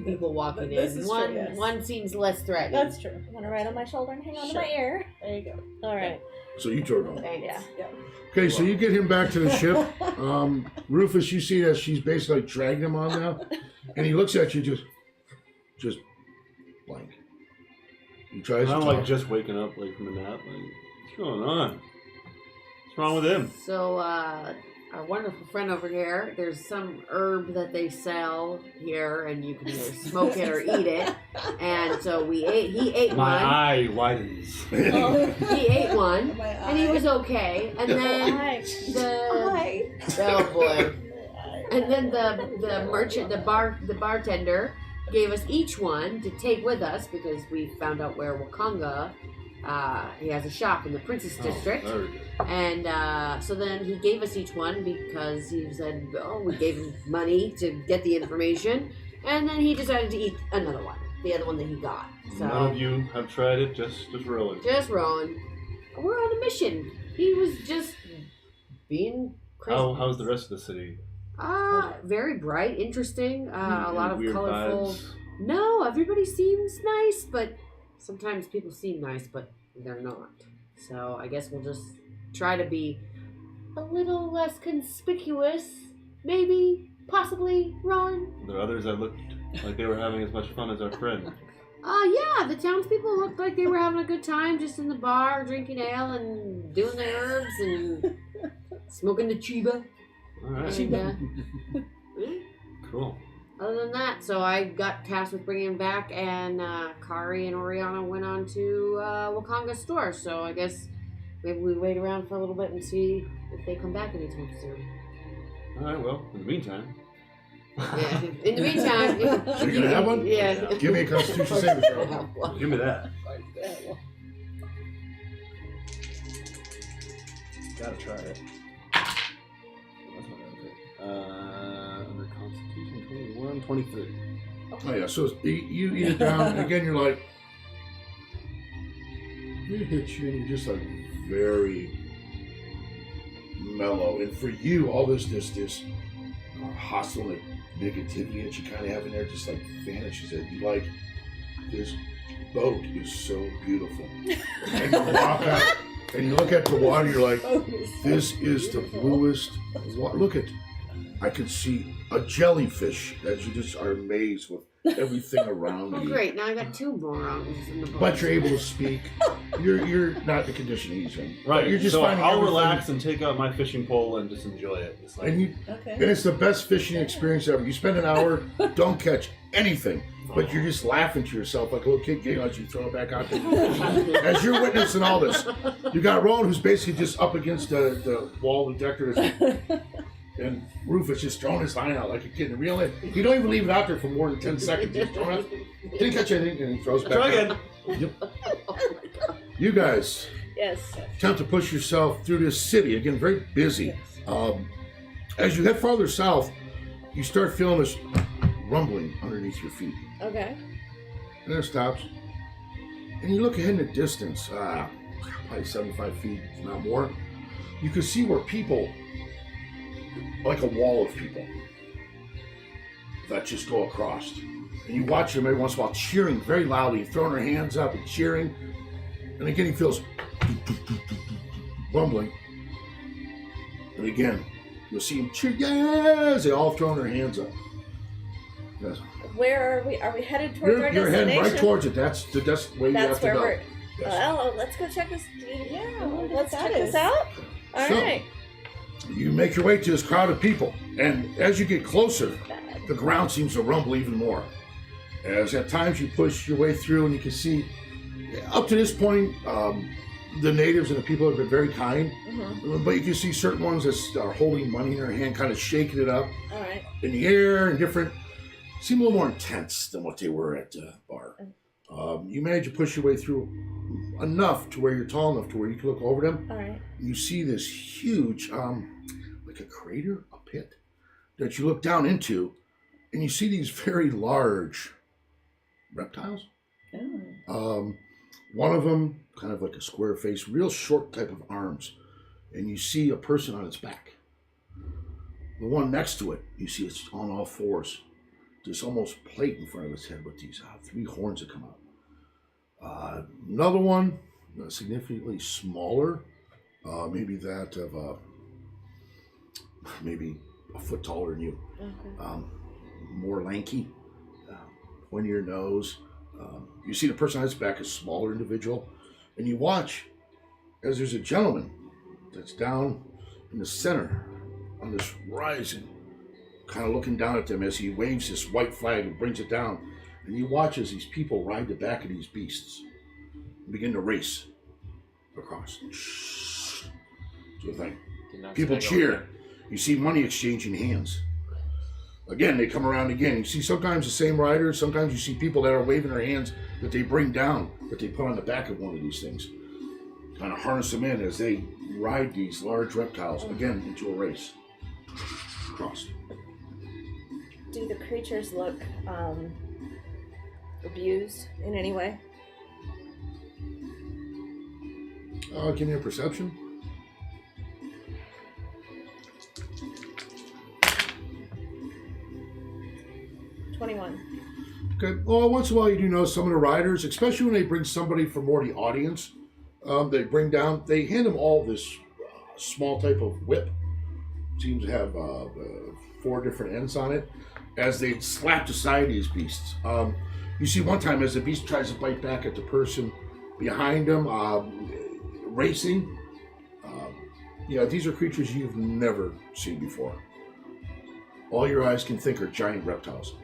people walking This in. is One true, yes. one seems less threatening. That's true. You want to ride on my shoulder and hang on Sure. to my ear? There you go. All right. So you two are going. Thanks. Yeah. Yep. Okay, so you get him back to the ship. Rufus, you see that she's basically like dragging him on now, and he looks at you just blank. He tries to I'm talk. like just waking up like from a nap. Like, what's going on? What's wrong with him? So, our wonderful friend over here, there's some herb that they sell here, and you can either smoke it or eat it. And so he ate My one. eye widens. He ate one, My and he eye. was okay. And then oh boy. And then the merchant, the bartender gave us each one to take with us because we found out where Wakanga He has a shop in the Princess District. Very good. And so then he gave us each one because he said, oh, we gave him money to get the information. And then he decided to eat another one, the other one that he got. So None of you have tried it, just Rowan. just Rowan. We're on a mission. He was just being crazy. How's the rest of the city? Very bright, interesting. A lot of Weird colorful. vibes? No, everybody seems nice, but sometimes people seem nice, but they're not. So I guess we'll just try to be a little less conspicuous. Maybe, possibly, Ron. There are others that looked like they were having as much fun as our friend. Yeah, the townspeople looked like they were having a good time just in the bar, drinking ale and doing the herbs and smoking the chiba. All right. And, Cool. other than that, so I got tasked with bringing him back, and Kari and Oriana went on to Wakonga's store. So I guess maybe we wait around for a little bit and see if they come back anytime soon. All right. Well, in the meantime. Yeah. In the meantime, So you're gonna have one? Yeah. Give me a Constitution saving throw. Give me that. Gotta try it. That's what under Constitution 21, 23. Oh yeah, so you eat it down, and again you're like, it hits you, and you're just like very mellow. And for you, all this hostile like, negativity that you kind of have in there just like vanishes. And you like, this boat is so beautiful. And you walk out, and you look at the water, you're like, this is the bluest water. Look at, I could see a jellyfish that you just are amazed with everything around Oh, you. great. Now I got two morons in the boat. But you're able to speak. You're not in the condition he's in. Right. You're just so finding I'll everything- relax and take out my fishing pole and just enjoy it. It's like, And Okay. it's the best fishing experience ever. You spend an hour, don't catch anything, but you're just laughing to yourself like a little kid getting as you throw it back out there. As you're witnessing all this, you got Rowan who's basically just up against the wall detector, and Rufus just throwing his line out like a kid. And reeling it. You don't even leave it out there for more than 10 seconds. Just throwing it. Didn't catch anything, and he throws it back try out. again. Yep. You guys Yes. attempt to push yourself through this city. Again, very busy. As you head farther south, you start feeling this rumbling underneath your feet. Okay. And then it stops. And you look ahead in the distance, probably 75 feet, if not more. You can see where people, like a wall of people, that just go across. And you watch them every once in a while cheering very loudly, throwing their hands up and cheering. And again, he feels rumbling. And again, you'll see them cheer, yes! They all throwing their hands up. Yes. Where are we? Are we headed towards our You're destination? heading right towards it. That's the way you have That's to where go. we're. Yes. Well, let's go check this. Yeah, I wonder Let's what check that this is. out. All So- right. You make your way to this crowd of people, and as you get closer, the ground seems to rumble even more. As at times you push your way through, and you can see, up to this point, the natives and the people have been very kind, but you can see certain ones that are holding money in their hand, kind of shaking it up All right. in the air, and different, seem a little more intense than what they were at the bar. You manage to push your way through enough to where you're tall enough to where you can look over them. All right. You see this huge, like a crater, a pit, that you look down into, and you see these very large reptiles. Oh. One of them, kind of like a square face, real short type of arms, and you see a person on its back. The one next to it, you see it's on all fours. This almost plate in front of its head with these 3 horns that come out. Another one, significantly smaller, maybe that of maybe a foot taller than you. Okay. More lanky, pointier nose. You see the person on its back, a smaller individual, and you watch as there's a gentleman that's down in the center on this rising, kind of looking down at them as he waves this white flag and brings it down. And you watch as these people ride the back of these beasts and begin to race across. Do a thing. People cheer. You see money exchanging hands. Again, they come around again. You see sometimes the same riders. Sometimes you see people that are waving their hands that they bring down, that they put on the back of one of these things. Kind of harness them in as they ride these large reptiles, again, into a race. Crossed. Do the creatures look abused in any way? Give me a perception. $21. Okay. Well, once in a while you do know some of the riders, especially when they bring somebody from more the audience, they hand them all this small type of whip. Seems to have 4 different ends on it. As they slap aside these beasts. You see one time as the beast tries to bite back at the person behind him, racing. These are creatures you've never seen before. All your eyes can think are giant reptiles.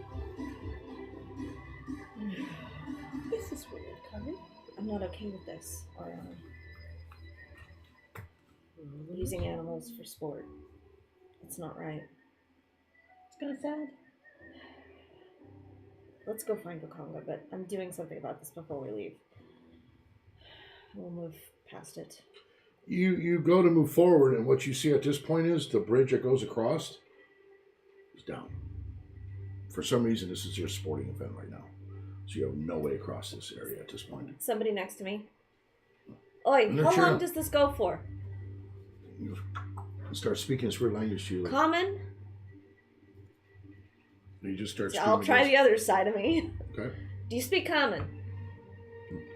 This is weird, Carmen. I'm not okay with this, Ariana. Using animals for sport. It's not right. It's kind of sad. Let's go find Wakanga, but I'm doing something about this before we leave. We'll move past it. You go to move forward, and what you see at this point is the bridge that goes across is down. For some reason, this is your sporting event right now. So you have no way across this area at this point. Somebody next to me. Oi, how long does this go for? You start speaking this weird language to you. Common? You just start I'll try the other side of me. Okay. Do you speak common?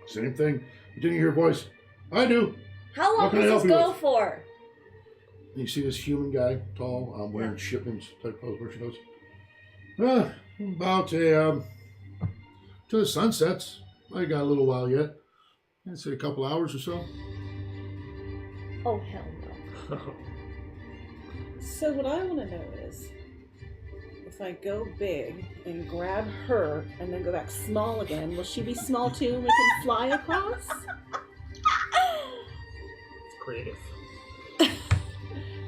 Same thing. You didn't hear your voice. I do. How long does this go for? And you see this human guy, tall, wearing shipments type of where she goes. About till the sun sets. I got a little while yet. I'd say a couple hours or so. Oh, hell no. So what I want to know is, if I go big and grab her and then go back small again, will she be small too and we can fly across? It's creative.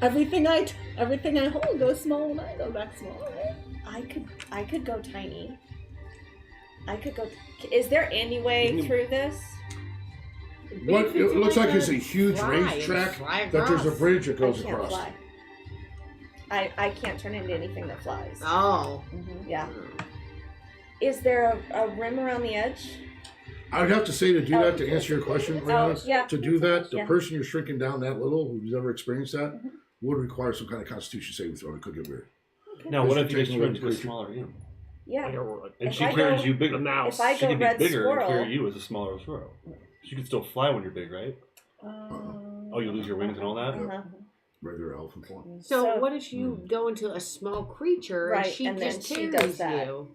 Everything I hold goes small when I go back small, right? I could go tiny. Is there any way through this? What it looks like is a huge fly, racetrack fly that there's a across. bridge that I goes can't across. fly. I can't turn into anything that flies. Oh. Yeah. Is there a rim around the edge? I would have to say to do that to answer your question, Rihanna. yeah. To do that, the Yeah. person you're shrinking down that little, who's never experienced that, would require some kind of Constitution saving throw. It could get weird. Now, what if Just you just taking turn away into a the smaller animal? Yeah. And If she I carries go- you bigger. A mouse. If I She go can be red bigger squirrel, and carry you as a smaller squirrel. She can still fly when you're big, right? Oh, you lose your wings and all that? Uh-huh. Regular elephant form. So what if you go into a small creature Right, and she and then just she carries does that. you?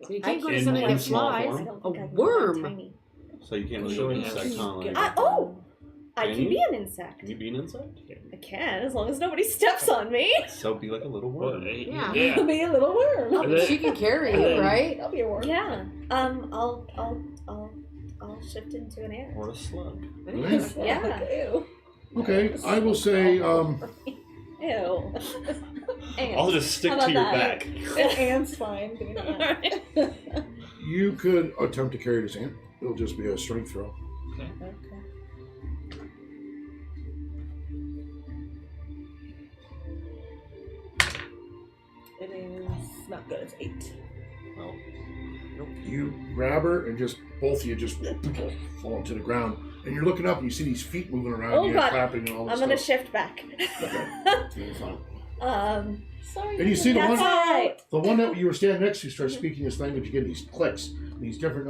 So you I can't go to can't- something in that small flies. form? I don't A think I can go that worm. tiny. So you can't really Sure, go yeah. insect on. I Can can you? be an insect. Can you be an insect? I can, as long as nobody steps on me. So be like a little worm. Yeah. I'll be a little worm. And then- She can carry you, right? I'll be a worm. Yeah. I'll shift into an ant. Or a slug. Nice. Yeah. Ew. Okay, I will say, Ew. Ants. I'll just stick How to about your that? back. Ant's fine. Being an ant. you could attempt to carry this ant. It'll just be a strength throw. Okay. It is not good. It's 8. Well, You grab her and just both of you just fall to the ground. And you're looking up and you see these feet moving around Oh, you, God. clapping and all this I'm gonna stuff. shift back. You're fine. Sorry. And you see the That's one, alright. the one that you were standing next to starts speaking this language. You get these clicks, these different,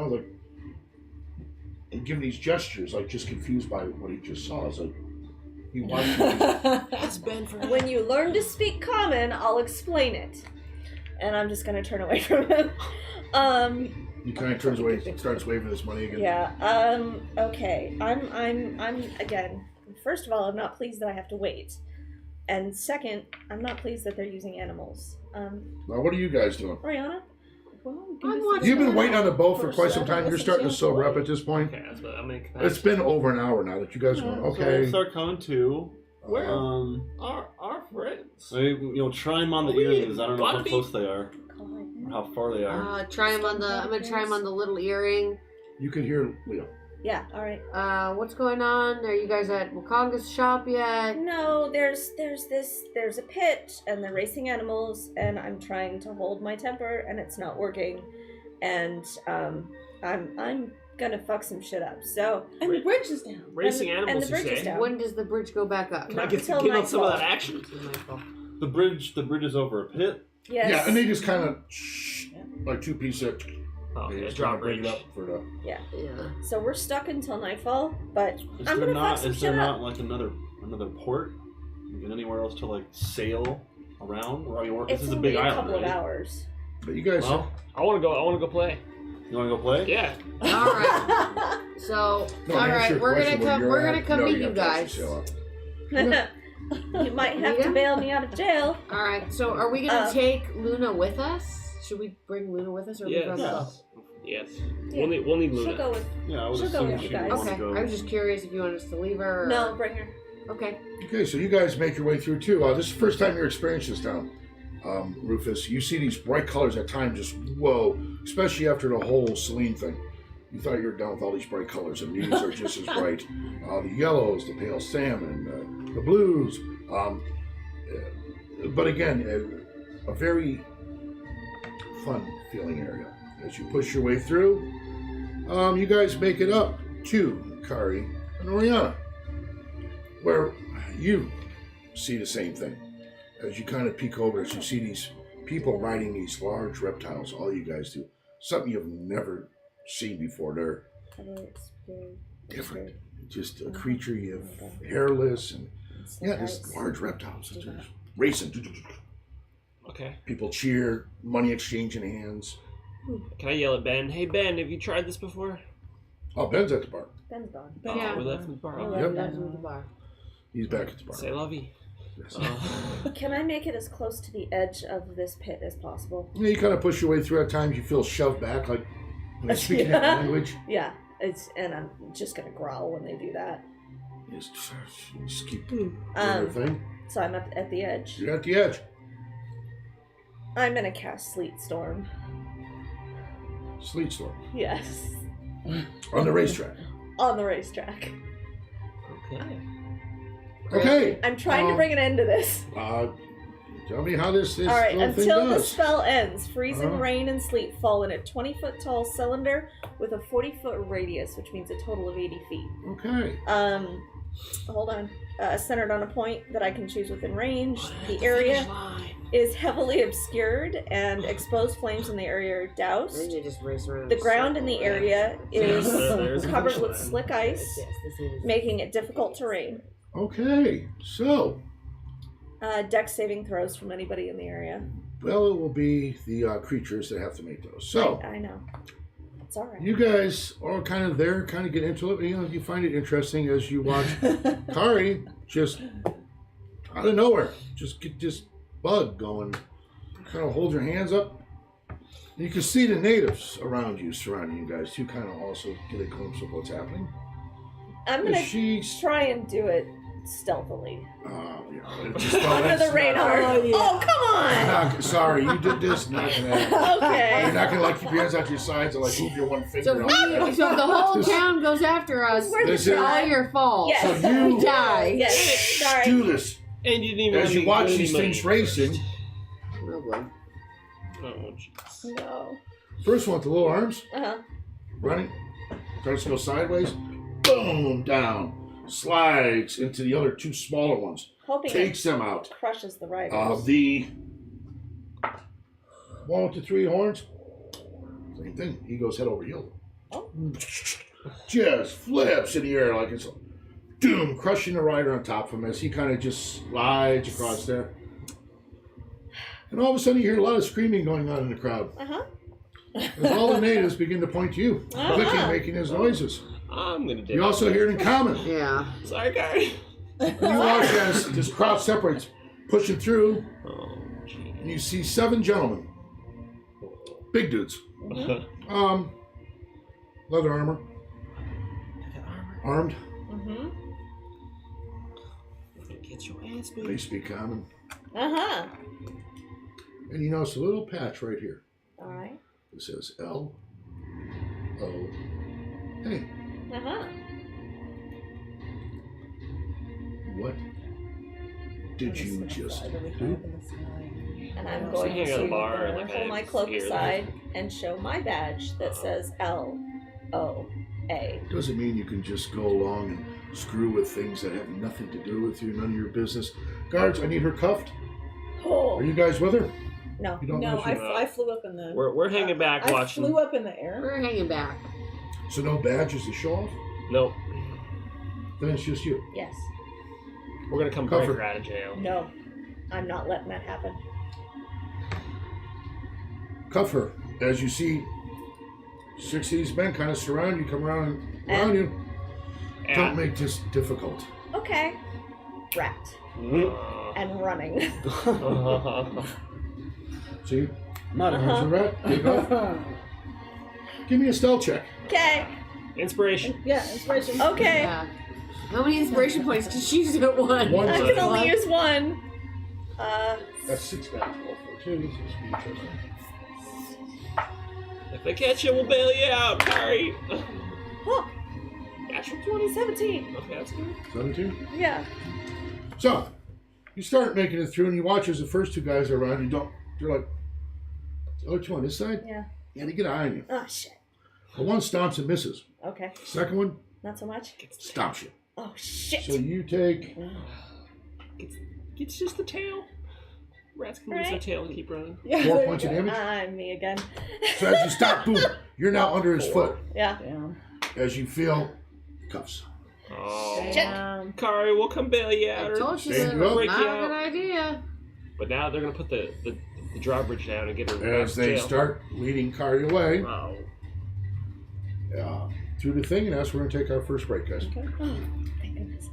and giving these gestures, like just confused by what he just saw. It's like he watched you. It's been for When you learn to speak common, I'll explain it. And I'm just gonna turn away from him. He kind of turns away, starts waving his money again. Yeah. Okay. I'm again. First of all, I'm not pleased that I have to wait. And second, I'm not pleased that they're using animals. Now, what are you guys doing? Ariana? Well, I'm watching. You've been waiting on the boat for quite some time. You're starting to sober up at this point. Okay, that's what I'm in It's been over an hour now that you guys are going, So we'll okay. start coming to. Where? Um, Our for it. So, try them on the earrings. I don't know how close they are, or how far they are. Try them on the. I'm gonna try them on the little earring. You can hear Leo. Yeah, alright. What's going on? Are you guys at Wakonga's shop yet? No, there's a pit, and they're racing animals, and I'm trying to hold my temper, and it's not working, and I'm gonna fuck some shit up. So And the bridge is down. Racing and animals, the bridge you is say? down. When does the bridge go back up? Can I Not get until on some of nightfall. that action? Until nightfall. The bridge is over a pit. Yes. Yeah, and they just kind of like 2 pieces. Oh, They yeah, just draw kinda bring bridge. it up for the. Yeah. So we're stuck until nightfall, but Is I'm there gonna fuck not? some Is there shit not up. like another port? Is anywhere else to like sail around? Or, this It's is a only big a island, couple of right? hours. But you guys. Well, I want to go play. you want to go play? Yeah. All right. So, No, all to answer right, your we're question, gonna come. where We're you're gonna at, come no, meet you you have to actually guys. sail out. You might have to Rita? bail me out of jail. All right. So, are we gonna take Luna with us? Should we bring Luna with us, or leave her on the boat? Yes. Yeah. We'll need She'll Luna. go with. Yeah, I would She'll go assume with she you would guys. want Okay. to go. I was just curious if you want us to leave her. Or... No, bring her. Okay. Okay, so you guys make your way through too. This is the first time you're experiencing this town, Rufus. You see these bright colors at times, just whoa, especially after the whole Celine thing. You thought you were done with all these bright colors, and these are just as bright. The yellows, the pale salmon, the blues. But again, a very fun feeling area. As you push your way through, you guys make it up to Kari and Oriana, where you see the same thing. As you kind of peek over, as you see these people riding these large reptiles, all you guys do. Something you've never seen before. They're different. Just a creature you've hairless and just large reptiles. Just racing. Okay. People cheer, money exchanging hands. Can I yell at Ben? Hey Ben, have you tried this before? Oh, Ben's at the bar. Ben's gone. Yeah. Oh, we left him the bar. Oh, Okay. Yep. that's in the bar. He's back at the bar. Say lovey. Yes. Can I make it as close to the edge of this pit as possible? Yeah, you kind of push your way through. At times, you feel shoved back, like when they're speaking that language. Yeah, and I'm just gonna growl when they do that. You just keep doing your thing. So I'm up at the edge. You're at the edge. I'm gonna cast Sleet Storm. Sleet storm Yes. on the racetrack. On the racetrack. Okay. Okay. I'm trying to bring an end to this. Tell me how this All right, little thing until the does. spell ends, freezing Uh-huh. rain and sleet fall in a 20-foot tall cylinder with a 40-foot radius, which means a total of 80 feet. Okay. Hold on. Centered on a point that I can choose within range. The area is heavily obscured, and exposed flames in the area are doused. Then you just race around. The ground in the area is there's a covered finish with line. slick ice, Yes, this is. making it difficult terrain. Okay. So, Dex saving throws from anybody in the area. well, it will be the creatures that have to make those. So, I know. It's all right. you guys are kind of there, kind of get into it. You know, you find it interesting as you watch Kari just out of nowhere, just get this bug going. Kind of hold your hands up. You can see the natives around you, surrounding you guys, too. Kind of also get a glimpse of what's happening. I'm gonna She's try and do it stealthily. yeah, just, well, Under that's the radar. Oh, yeah. Oh, come on! sorry, you did this. Not gonna. Okay. You're not gonna like keep your hands out to your sides and like move your one finger. So, out there. so if the whole This- town goes after us, Where's This the is- all tribe? your fault. Yes. So you- We die. Yes. Sorry. Do this And you didn't even as let you me watch get any these money things first. racing. Oh, boy. Oh, jeez. No. First one with the little arms Uh-huh. running, starts to go sideways. Boom, down, slides into the other two smaller ones, Hoping takes it them out. crushes the riders. The one with the three horns, same thing. He goes head over heels. Oh. Just flips in the air like it's doom, crushing the rider on top of him as he kind of just slides across there. And all of a sudden, you hear a lot of screaming going on in the crowd Uh-huh. as all the natives begin to point to you, clicking, making his noises. I'm gonna do You also hear it in common. Yeah. Sorry, Gary. And you watch as this crowd separates, pushing through, Oh, jeez. and you see 7 gentlemen, big dudes, leather armor, armed. Mm-hmm. Get your ass They beat. speak common. Uh-huh. And you notice a little patch right here. All right. It says L-O-A. Uh-huh. What did you just do? And I'm So going hang on the to bar and, like, pull I my cloak hear aside and show my badge that says L-O-A. Doesn't mean you can just go along and screw with things that have nothing to do with you, none of your business. Guards, I need her cuffed. Oh. Are you guys with her? No. You don't No, know she- I flew up in the. We're hanging back I watching. flew up in the air. We're hanging back. So no badges to show off? Nope. Then it's just you. Yes. We're gonna come Cover. break her out of jail. No. I'm not letting that happen. Cuff her. As you see, 6 of these men kind of surround you, come around you. Yeah. Don't make this difficult. Okay. Wrapped. And running. See? Not Arms are wrapped. Take off. Give me a stealth check. Okay. Inspiration. Yeah, inspiration. Okay. Yeah. How many inspiration points can she use at once? One. I can only use one. That's 6 back. 12, 14. If they catch you, we'll bail you out, Kari. Oh, Natural 20. 17. Okay, that's good. 17. Yeah. So, you start making it through, and you watch as the first 2 guys are around you. They're like, oh, two on this side? Yeah. Yeah, they get an eye on you. Oh, shit. The one stomps and misses. Okay. Second one Not so much. stomps you. Oh, shit. So you take It's just the tail. Rats can lose their Right. tail and keep running. Yeah, 4 there points you of go. damage. I'm me again. So as you stop, boom, you're now under his foot Yeah. Damn. as you feel cuffs. Oh. Damn. Kari, we'll come bail you I out. told you Stand that you up. was Break not you a out. good idea. But now they're gonna put the drawbridge down and get her back As to they jail. start leading Kari away Oh. through the thing, and that's where we're going to take our first break, guys. Okay. Thank goodness.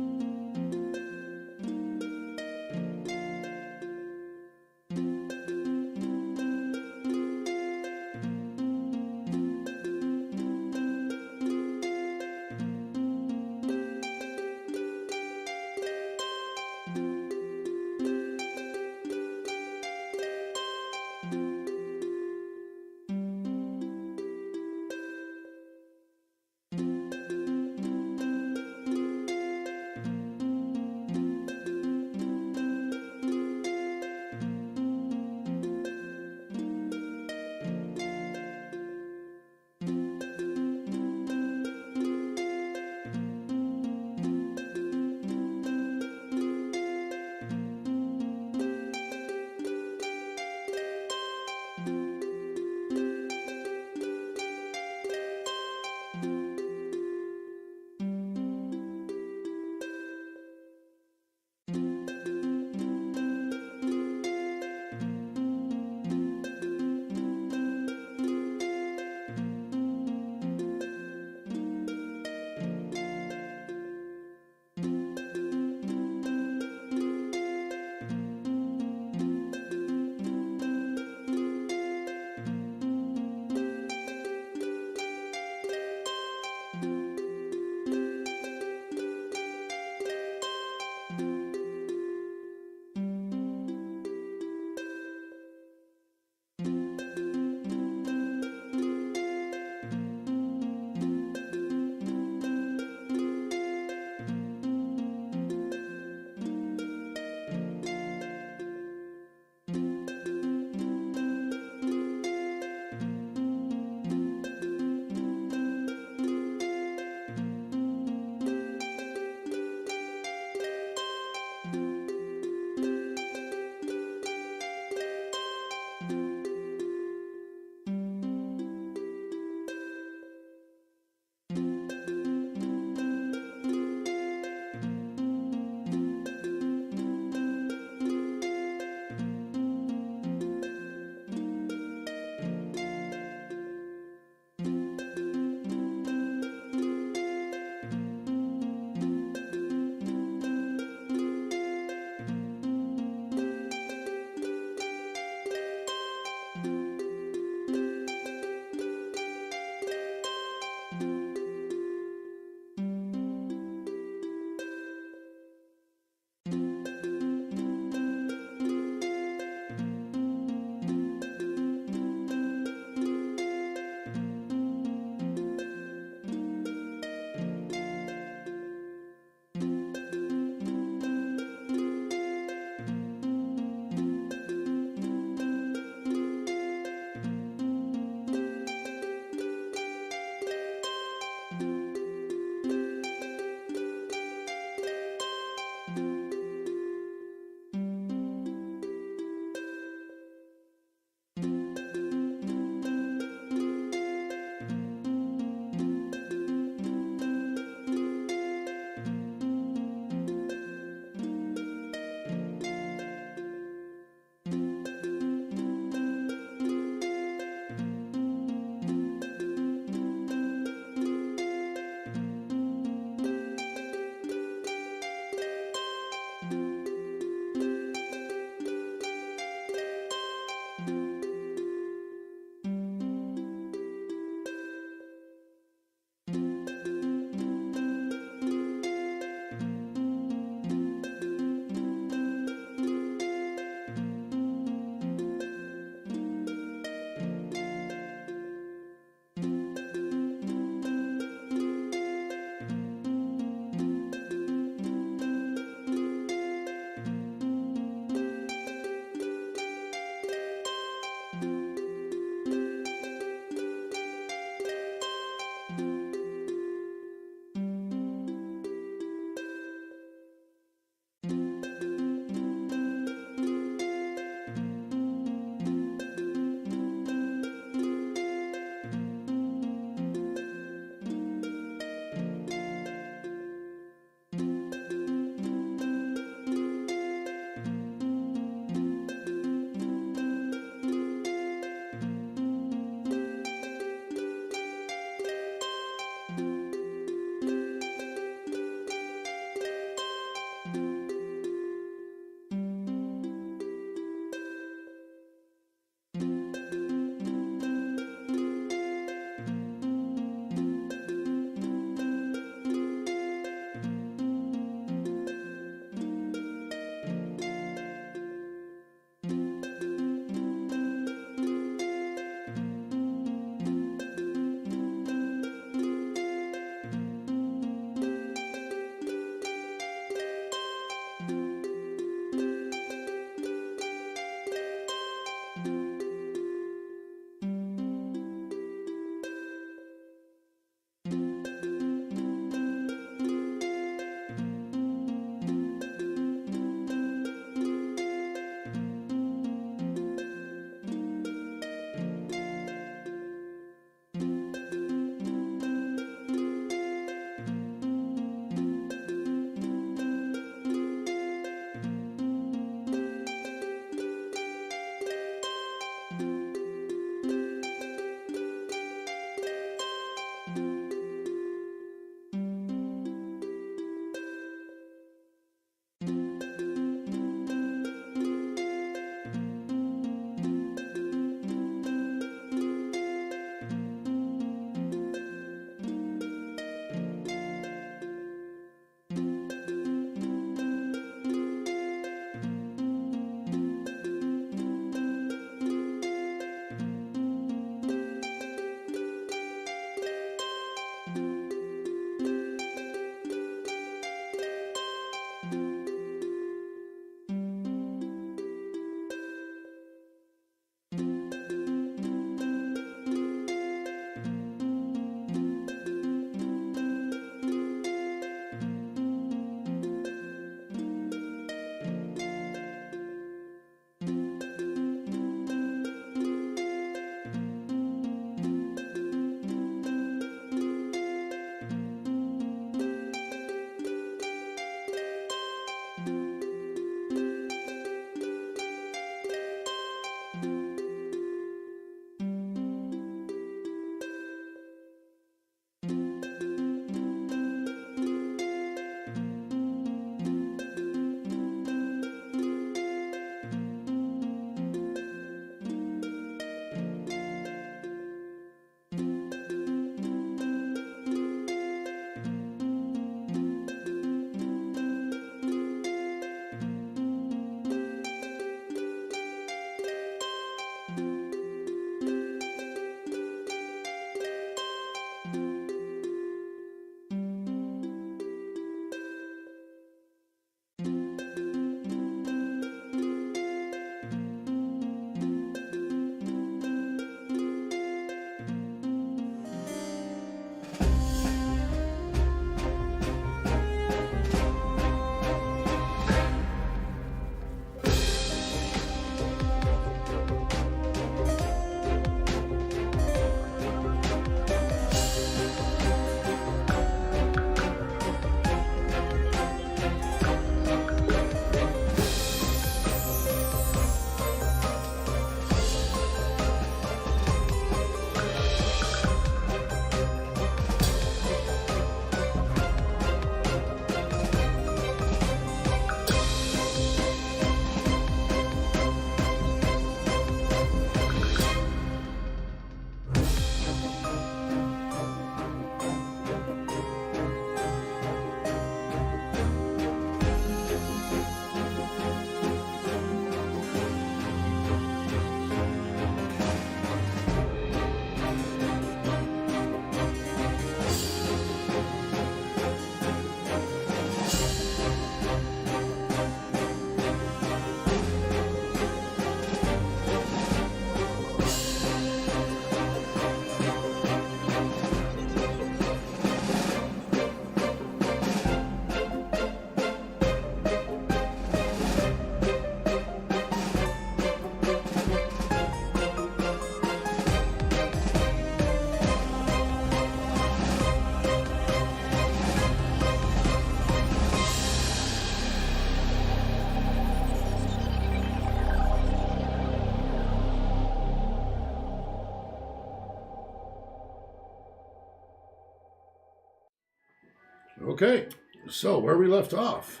Okay, so where we left off,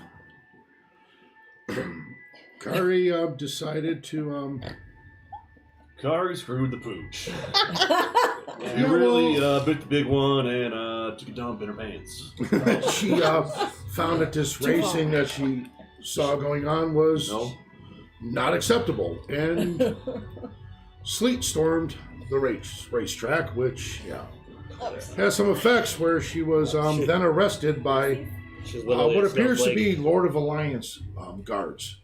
Kari decided to Kari screwed the pooch. Yeah, You really bit the big one and took a dump in her pants. she found that this racing that she saw going on was not acceptable, and sleet stormed the racetrack, which has some effects where she was then arrested by what appears to be Lord of Alliance guards.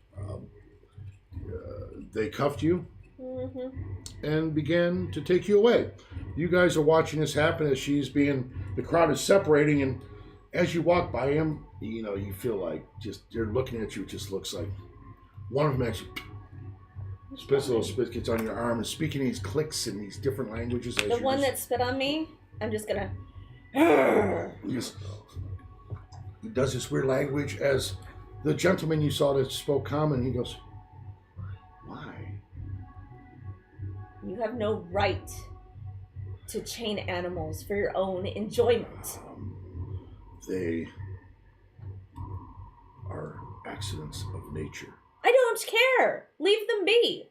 They cuffed you and began to take you away. You guys are watching this happen as the crowd is separating, and as you walk by him, you feel like they're looking at you. It just looks like one of them actually spits a little spit gets on your arm and speaking these clicks in these different languages. The one that spit on me, I'm just gonna. He does this weird language as the gentleman you saw that spoke common. He goes, "Why? You have no right to chain animals for your own enjoyment." They are accidents of nature. I don't care. Leave them be.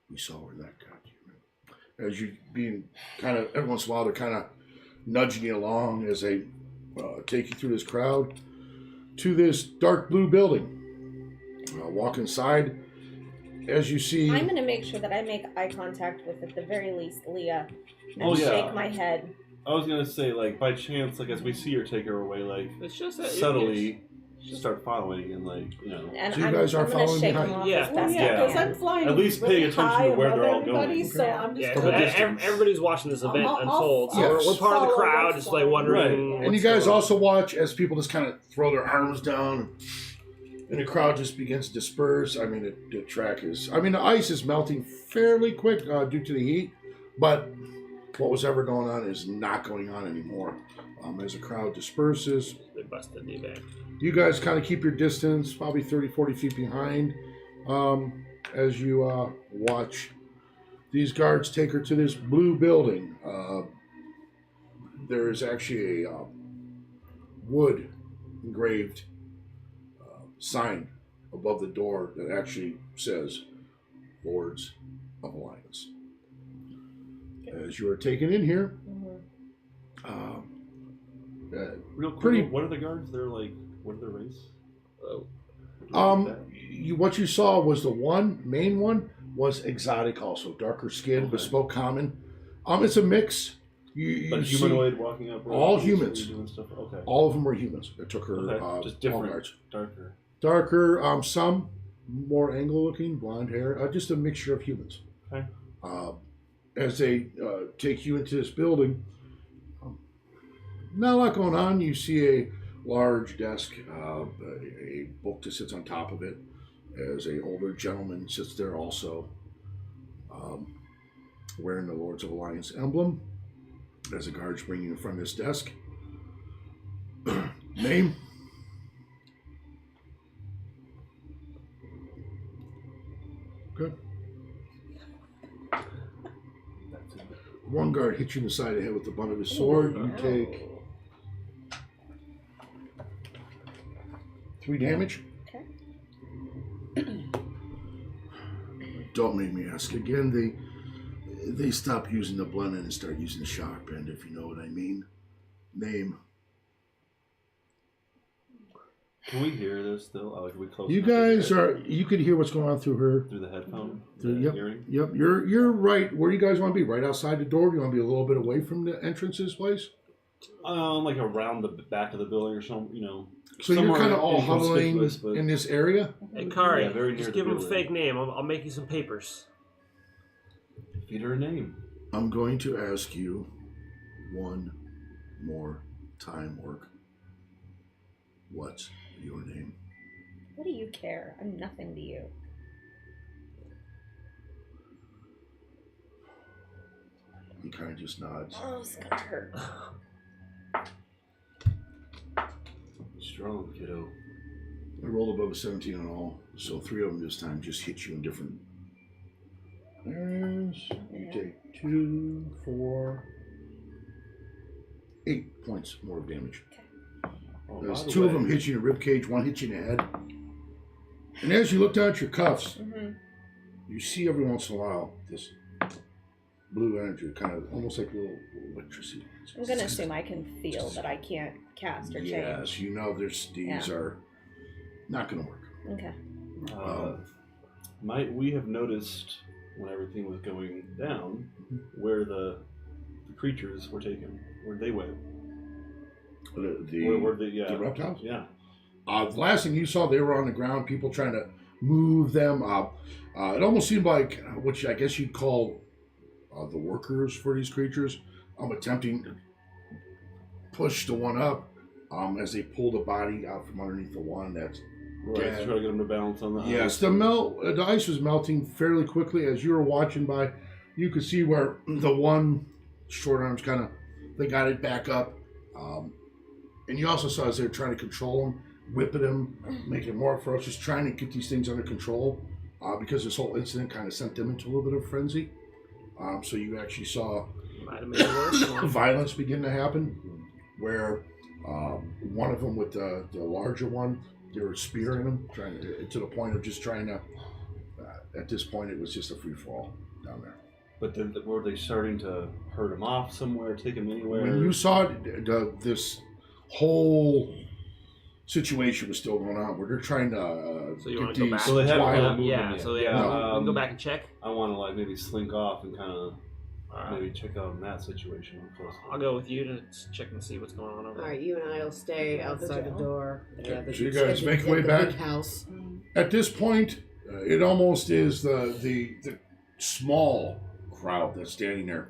We saw where that got you. As you being kind of, every once in a while, they're kind of nudging you along as they take you through this crowd to this dark blue building. Walk inside. As you see, I'm going to make sure that I make eye contact with, at the very least, Leah, and shake my head. I was gonna say, like, by chance, like, as we see her take her away, like, It's just that subtly start following and, like, And So you guys are I'm gonna following shake behind? them off Yeah. as best Well, I yeah, because can. I'm flying At least really paying attention high to where above they're all everybody, going. So Okay. I'm just Yeah, From a gonna... distance. everybody's watching this event I'll- unfold. So I'll we're part of the follow crowd, what's just like going on. wondering. Right. and you guys also watch as people just kind of throw their arms down, and the crowd just begins to disperse. I mean, the track is, the ice is melting fairly quick due to the heat, but what was ever going on is not going on anymore. As the crowd disperses, They busted the event. you guys kind of keep your distance, probably 30, 40 feet behind, as you watch these guards take her to this blue building. There is actually a wood engraved sign above the door that actually says Lords of Alliance. As you are taken in here, Real quick, Pretty- what are the guards? They're like, what are their race? what you saw was the main one was exotic, also darker skin, Okay. bespoke common. It's a mix. You But see humanoid walking up. all roads, humans. doing stuff? Okay. all of them were humans. It took her Okay, just all different. guards. Darker. Darker, some more Anglo-looking, blonde hair, just a mixture of humans. Okay. As they take you into this building, not a lot going on. You see a large desk, a book that sits on top of it, as a older gentleman sits there also, wearing the Lords of Alliance emblem. As the guards bring you in front of this desk. Name? Good. That's it. One guard hits you in the side of the head with the butt of his sword. You take 3 damage. Okay. Don't make me ask again. They stop using the blunt end and start using the sharp end, if you know what I mean. Name. Can we hear this still? Like, are we close? You enough to hear guys it? are. You could hear what's going on through her. Through the headphone? Yep. Hearing? Yep. You're right. Where do you guys want to be? Right outside the door? Do you want to be a little bit away from the entrance to this place? Like around the back of the building or something, So you're somewhere kind of all huddling inconspicuous, but- in this area. Hey, Kari, Yeah, very near just the give him a building. fake name. I'll make you some papers. Feed her a name. I'm going to ask you one more time, Orc. What's your name? What do you care? I'm nothing to you. He kind of just nods. Oh, it's gonna hurt. Strong, kiddo. I rolled above a 17 on all, so 3 of them this time just hit you in different areas. You take 2, 4, 8 points more of damage. Oh, There's by the two of way, them hit you in the rib cage, one hit you in the head. And as you look down at your cuffs, you see every once in a while this blue energy, kind of almost like little electricity. I'm gonna assume I can feel, but I can't cast or change. Yes, you know these are not going to work. Okay. Might we have noticed when everything was going down where the creatures were taken? Where they went? The Where the reptiles? Yeah. The last thing you saw, they were on the ground, people trying to move them up. It almost seemed like, which I guess you'd call the workers for these creatures, attempting to push the one up as they pull the body out from underneath the one that's Right, to try to get them to balance on the Yes, the ice was melting fairly quickly. As you were watching by, you could see where the one short arms kind of, they got it back up. And you also saw as they were trying to control him, whipping him, making him more ferocious, trying to get these things under control, because this whole incident kind of sent them into a little bit of frenzy. So you actually saw Might have made it worse. violence begin to happen, where one of them with the larger one, they were spearing him, trying to the point of just trying to. At this point, it was just a free fall down there. But then were they starting to herd him off somewhere, take him anywhere? When you saw it, this whole situation was still going on, where they're trying to So you get want to go these. back? So they haven't wild- moved Yeah, him so yet. yeah, No. we can go back and check. I want to like maybe slink off and kind of Alright. maybe check out in that situation. I'll go with you to check and see what's going on over All there. right, you and I will stay Yeah, the outside the jail. door. Okay, so you guys make your way the back? big house. At this point, it almost is the small crowd that's standing there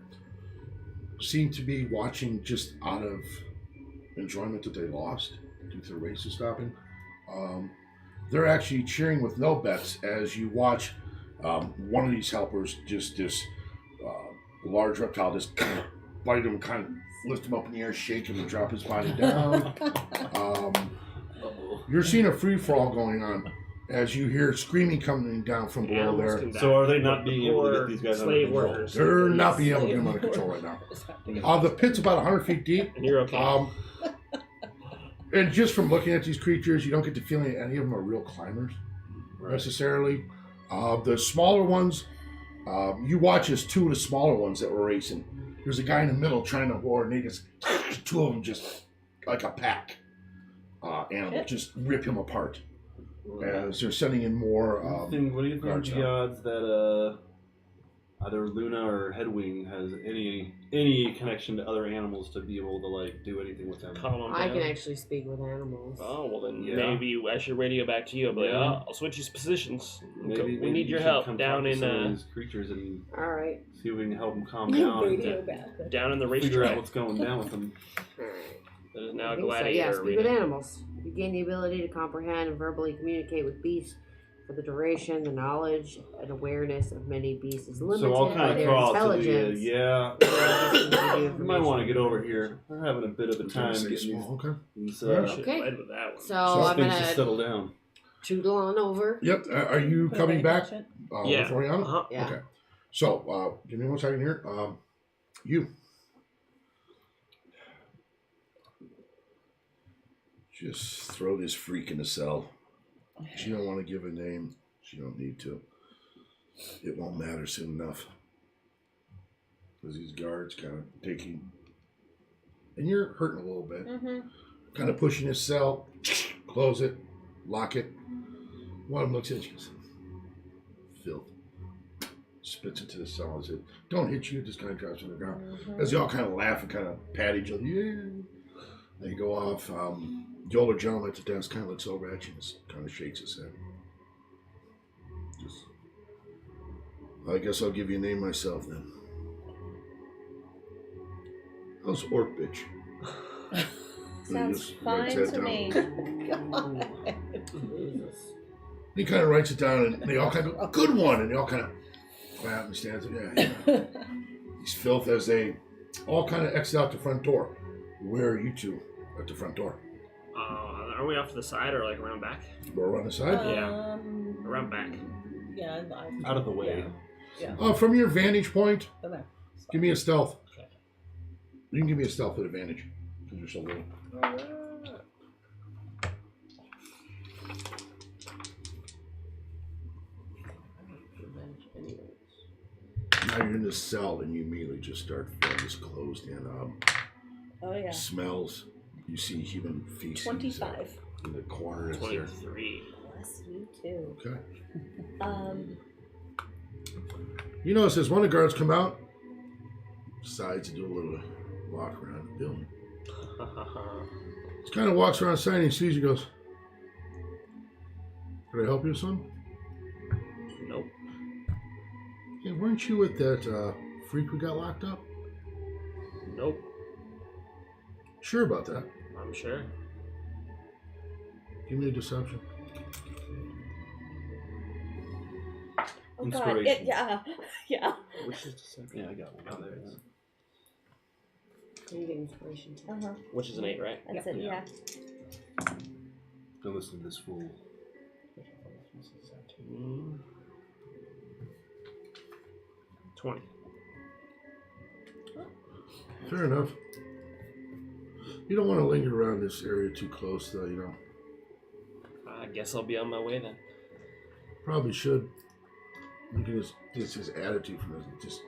seem to be watching just out of enjoyment that they lost due to the races stopping. They're actually cheering with no bets as you watch one of these helpers, just this large reptile, just bite him, kind of lift him up in the air, shake him, and drop his body down. You're seeing a free for all going on as you hear screaming coming down from below Animals there. can die. So are they not being able to Or get these guys under slave control? workers. They're not being able to get them under control right now. The pit's about 100 feet deep. And you're okay. And just from looking at these creatures, you don't get the feeling any of them are real climbers necessarily. The smaller ones, you watch as two of the smaller ones that were racing. There's a guy in the middle trying to board, and they just, two of them just like a pack animal, just rip him apart. As they're sending in more. What do you think guards the out. odds that either Luna or Headwing has any connection to other animals to be able to like do anything with them? Calm them I down. can actually speak with animals. Oh, well then Yeah. maybe I should radio back to you. I'll be like, Yeah. oh, I'll switch his positions. Maybe we need you your should help come down talk to in some of these creatures and All right. see if we can help them calm down. Radio And back. down in the figure out racetrack. what's going down with them. All right. That is now I a think so, gladiator yeah, speak with arena. animals. You gain the ability to comprehend and verbally communicate with beasts. For the duration, the knowledge and awareness of many beasts is limited So I'll by kind of their crawl to the intelligence. you might want to get over here. We're having a bit of a time getting these, Okay. these, I should Okay. have led with that one. So So I'm things to gonna settle down. choodle on over. Yep. Are you Put coming away back hatchet. Yeah. with Oriana? Uh-huh. Yeah. Okay. So, give me 1 second here. You. Just throw this freak in the cell. She don't want to give a name. She don't need to. It won't matter soon enough. Because these guards kind of taking... And you're hurting a little bit. Kind of pushing his cell. Close it. Lock it. One of them looks at you. Filth. Spits into the cell and says, don't hit you. Just kind of drops on the ground. As they all kind of laugh and kind of pat each other. Yeah. They go off. The older gentleman at the desk kind of looks over at you and kind of shakes his head. Just, I guess I'll give you a name myself then. How's Orc Bitch? Sounds Just fine writes that to down. me. Jesus. He kind of writes it down and they all kind of go, good one. And they all kind of clap and stand there. Yeah. He's filth as they all kind of exit out the front door. Where are you two at the front door? Are we off to the side or like around back? Or around the side? Yeah. Around back. Yeah, Out of the way. Yeah. From your vantage point, Okay. give me a stealth. Okay. You can give me a stealth at advantage because you're so little. Now you're in this cell and you immediately just start feeling this closed in. Oh yeah. Smells. You see human feces 25. in the corner. Is there. 23. Bless you too. Okay. You notice as one of the guards come out, decides to do a little walk around the building. He kind of walks around the side and he sees you, goes, "Can I help you, son?" Nope. Hey, weren't you with that freak we got locked up? Nope. Sure about that. I'm sure. Give me a deception. Oh god. Inspiration. Yeah. Which is deception. Yeah, I got one. Oh, there it is. You get inspiration too. Uh huh. Which is an 8, right? That's it. Yeah. Don't listen to this fool. 20. Fair enough. You don't want to linger around this area too close, though, you know. I guess I'll be on my way then. Probably should. Look at his attitude from this. Just.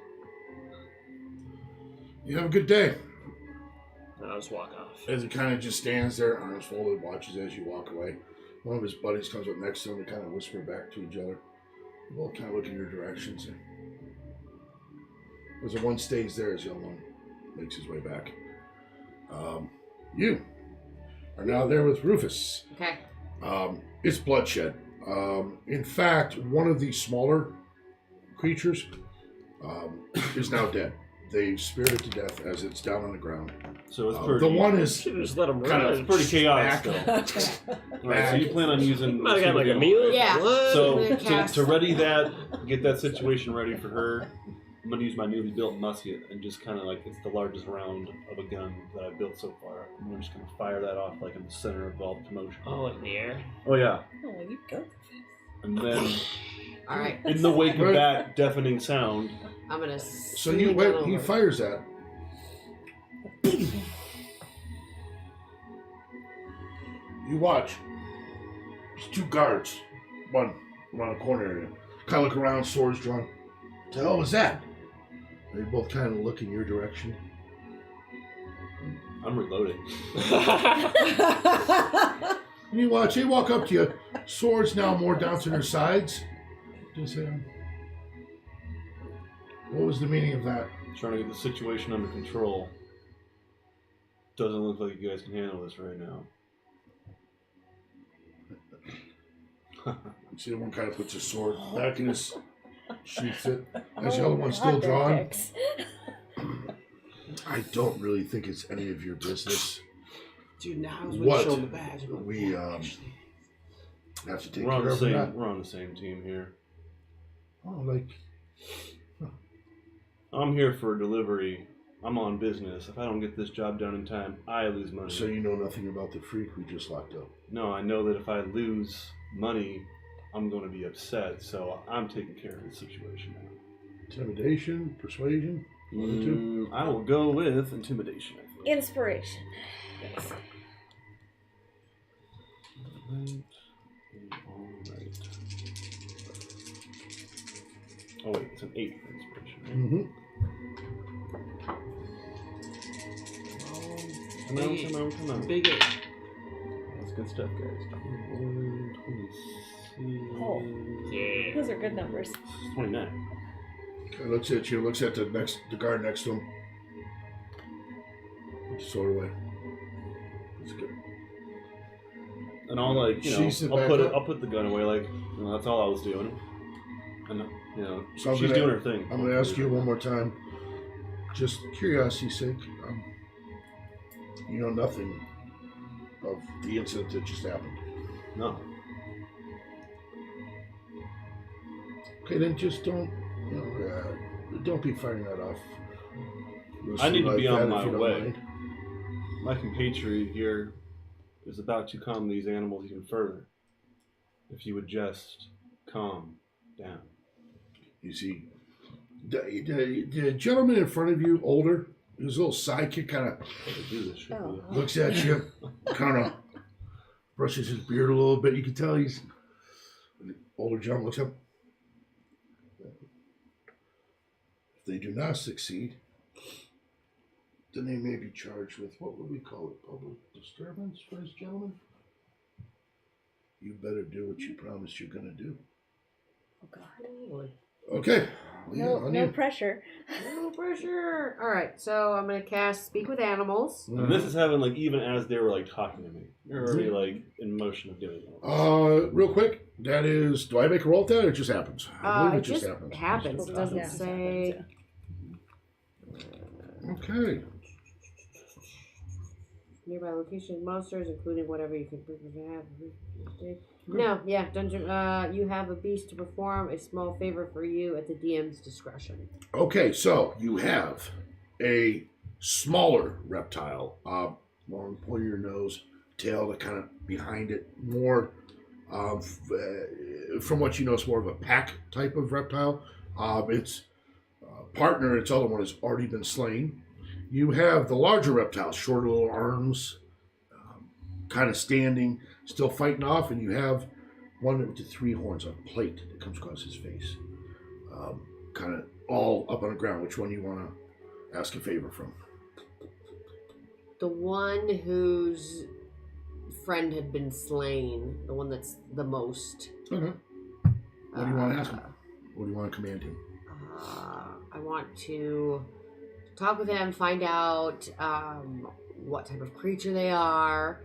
You have a good day. And I'll just walk off. As he kind of just stands there, arms folded, watches as you walk away. One of his buddies comes up next to him. They kind of whisper back to each other. They both kind of look in your directions. As the one stays there, as the other one makes his way back. You are now there with Rufus. Okay. It's bloodshed. In fact, one of the smaller creatures is now dead. They've speared it to death as it's down on the ground. So it's pretty. The one is Should just let him kind run. of It's pretty chaotic back. still. Alright, so you plan on using. Might have got like a meal. Yeah. What? So I'm gonna cast- to ready that, get that situation ready for her. I'm gonna use my newly built musket and just kind of like it's the largest round of a gun that I've built so far. I'm just gonna fire that off like in the center of all the commotion. Oh, in the air. Oh yeah, Oh, you go. and then All right. in the wake of Right. that deafening sound, I'm gonna. So you wait. He fires that. You watch. There's two guards. One around the corner area. Kind of look around, swords drawn. What the hell was that? They both kind of look in your direction. I'm reloading. And you watch. They walk up to you. Swords now more down to their sides. Just what was the meaning of that? Trying to get the situation under control. Doesn't look like you guys can handle this right now. You see the one kind of puts his sword back in his sheaths it. As the Oh, other one's God, still they're drawn. dicks. I don't really think it's any of your business. Dude, now I was What? show him the badge. I'm like, We "Damn, have to take We're on care the of same. that. We're on the same team here. Oh, like I'm here for a delivery. I'm on business. If I don't get this job done in time, I lose money. so you know nothing about the freak we just locked up. No, I know that if I lose money, I'm going to be upset. So I'm taking care of the situation now. Intimidation, persuasion. One or two? I will go with intimidation. I think. Inspiration. Right. Alright. Oh wait, it's an 8 for inspiration. Right? Mm-hmm. Come on, come on. Big 8. That's good stuff, guys. 21, 26, Oh. Yeah. Those are good numbers. 29. Kind of looks at you. Looks at the guard next to him. Puts the sword away. That's good. And I'll like, She's the I'll put backup? I'll put the gun away. Like, that's all I was doing. And So I'm she's gonna- doing her thing. I'm going to ask you one more time, just curiosity's sake. You know nothing of the incident that just happened. No. Okay, then just don't be firing that off. I need to Like be on that, my if you don't way. mind. My compatriot here is about to calm these animals even further. If you would just calm down. You see, the gentleman in front of you, older, his little sidekick kind of I could do this shit. Oh. looks at you, kind of brushes his beard a little bit. You can tell he's the older gentleman looks up. If they do not succeed, then they may be charged with, what would we call it, public disturbance for this gentleman? You better do what you promised you're going to do. Oh God. Okay. Leah, No, on no you. pressure. No pressure. All right, so I'm gonna cast Speak with Animals. And this is happening like even as they were like talking to me. They're already like in motion of doing it. Real quick, that is, do I make a roll with that or it just happens? I believe It just happens. It doesn't Yeah. say. Okay. Nearby location monsters, including whatever you can have. No, yeah, dungeon. You have a beast to perform a small favor for you at the DM's discretion. Okay, so you have a smaller reptile, long pointier nose, tail that kind of behind it, more, from what you know, it's more of a pack type of reptile. Its partner, its other one, has already been slain. You have the larger reptile, shorter little arms, kind of standing, still fighting off, and you have one with the 3 horns on a plate that comes across his face. Kind of all up on the ground. Which one you want to ask a favor from? The one whose friend had been slain, the one that's the most. Okay. What do you want to ask him? What do you want to command him? I want to talk with them, find out what type of creature they are,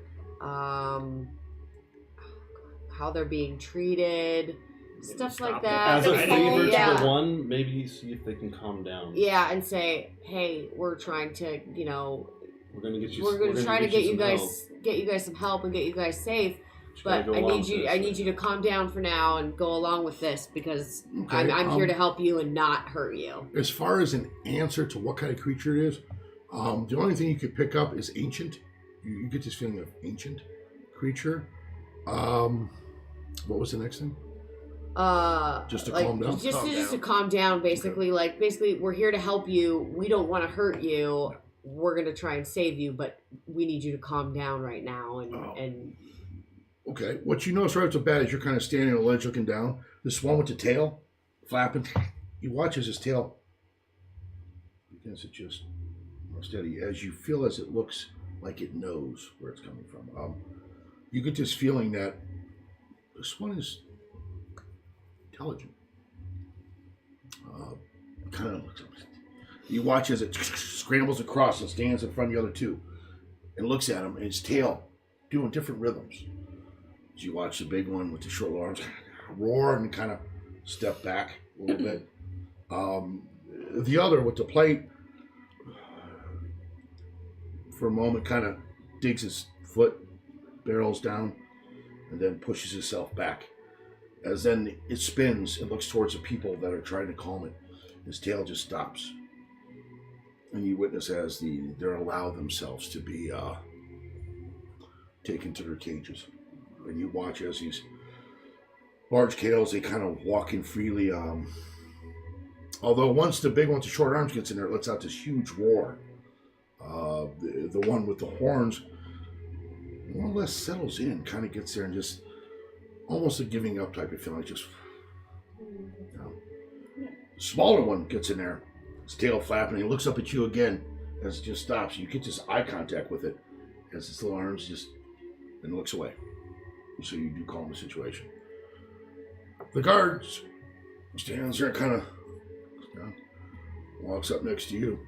how they're being treated, stuff Stop like it. that. As a favor to yeah. the one, maybe see if they can calm down. Yeah, and say, hey, we're trying to, We're gonna get you. we're going to try to get you some guys help. some help and get you guys safe. Just gotta But go I along need with you. this. I need you to calm down for now and go along with this because Okay, I'm here to help you and not hurt you. As far as an answer to what kind of creature it is, the only thing you could pick up is ancient. You get this feeling of ancient creature. What was the next thing? Just to calm down? Just to calm down. Basically, we're here to help you. We don't want to hurt you. We're gonna try and save you, but we need you to calm down right now. And Okay. What you notice right off the bat is you're kind of standing on the ledge looking down. This one with the tail flapping. You watch as his tail begins to just steady as you feel as it looks like it knows where it's coming from. You get this feeling that this one is intelligent. Kind of looks. You watch as it scrambles across and stands in front of the other two, and looks at him, and his tail doing different rhythms. As you watch the big one with the short arms roar and kind of step back a little bit. The other with the plate, for a moment, kind of digs his foot, barrels down, and then pushes himself back. As then it spins and looks towards the people that are trying to calm it. His tail just stops. And you witness as they allow themselves to be taken to their cages. And you watch as these large tails, they kind of walk in freely. Although once the big one with the short arms gets in there, it lets out this huge roar. The one with the horns more or less settles in, kind of gets there and just almost a giving up type of feeling. Just, The smaller one gets in there, his tail flapping, he looks up at you again as it just stops. You get this eye contact with it as its little arms just, and looks away. So you do calm the situation. The guard stands there and kind of walks up next to you.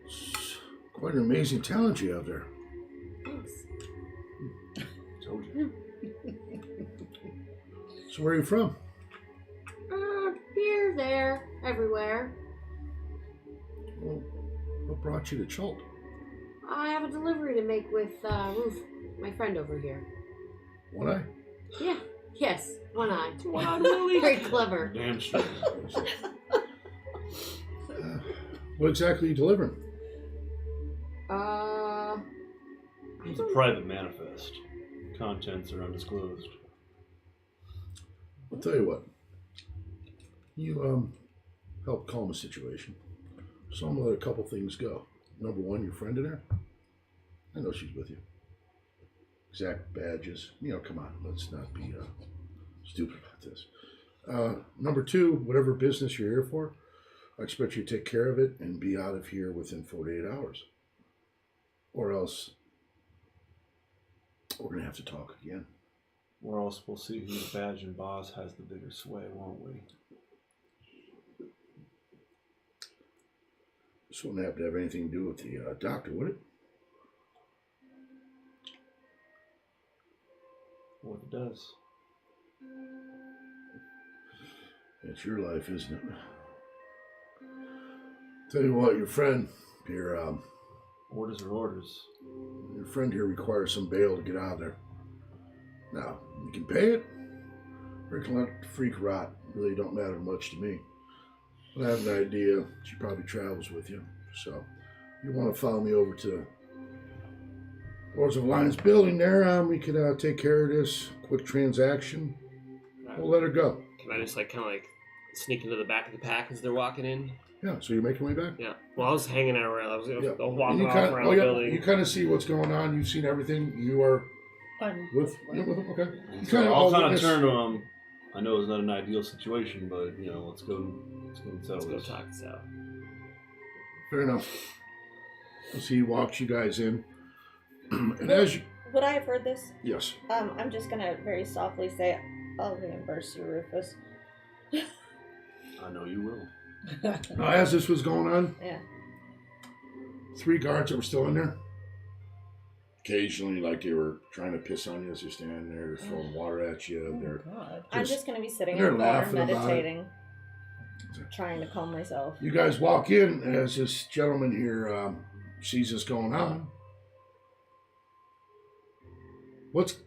It's quite an amazing talent you have there. thanks. Told you. So where are you from? Here, there, everywhere. Well, what brought you to Chult? I have a delivery to make with Roof, my friend over here. One eye? Yeah. Yes. One eye. One-eyed Willie. Very clever. Damn straight. What exactly are you delivering? It's a private manifest. Contents are undisclosed. I'll tell you what. You help calm the situation. So I'm gonna let a couple things go. Number one, your friend in there. I know she's with you. Exact badges. Come on, let's not be stupid about this. Number 2, whatever business you're here for, I expect you to take care of it and be out of here within 48 hours. Or else we're going to have to talk again. Or else we'll see whose badge and boss has the bigger sway, won't we? This wouldn't have to have anything to do with the doctor, would it? What it does. It's your life, isn't it? Tell you what, your friend here, Orders are orders. your friend here requires some bail to get out of there. Now, you can pay it, or you can let the freak rot. Really don't matter much to me. But I have an idea. She probably travels with you. So, you want to follow me over to Lords of Alliance building there. We could take care of this quick transaction. We'll let her go. Can I just kind of sneak into the back of the pack as they're walking in? Yeah, so you're making your way back? Yeah. Well, I was hanging out around. I was Yeah. walking off around the building. You kind of see what's going on. You've seen everything. You are I'm with them. Okay. So I'll kind of turn to him. I know it's not an ideal situation, but let's go and settle Let's go this. talk this out. Fair enough. So he walks you guys in. And as you... Would I have heard this? Yes. I'm just gonna very softly say, I'll reimburse you, Rufus. I know you will. As this was going on, Yeah. 3 guards that were still in there. Occasionally, they were trying to piss on you as you're standing there, throwing water at you. They're God. I'm just gonna be sitting they're in the bar laughing about it. meditating, trying to calm myself. You guys walk in as this gentleman here sees this going on. What's...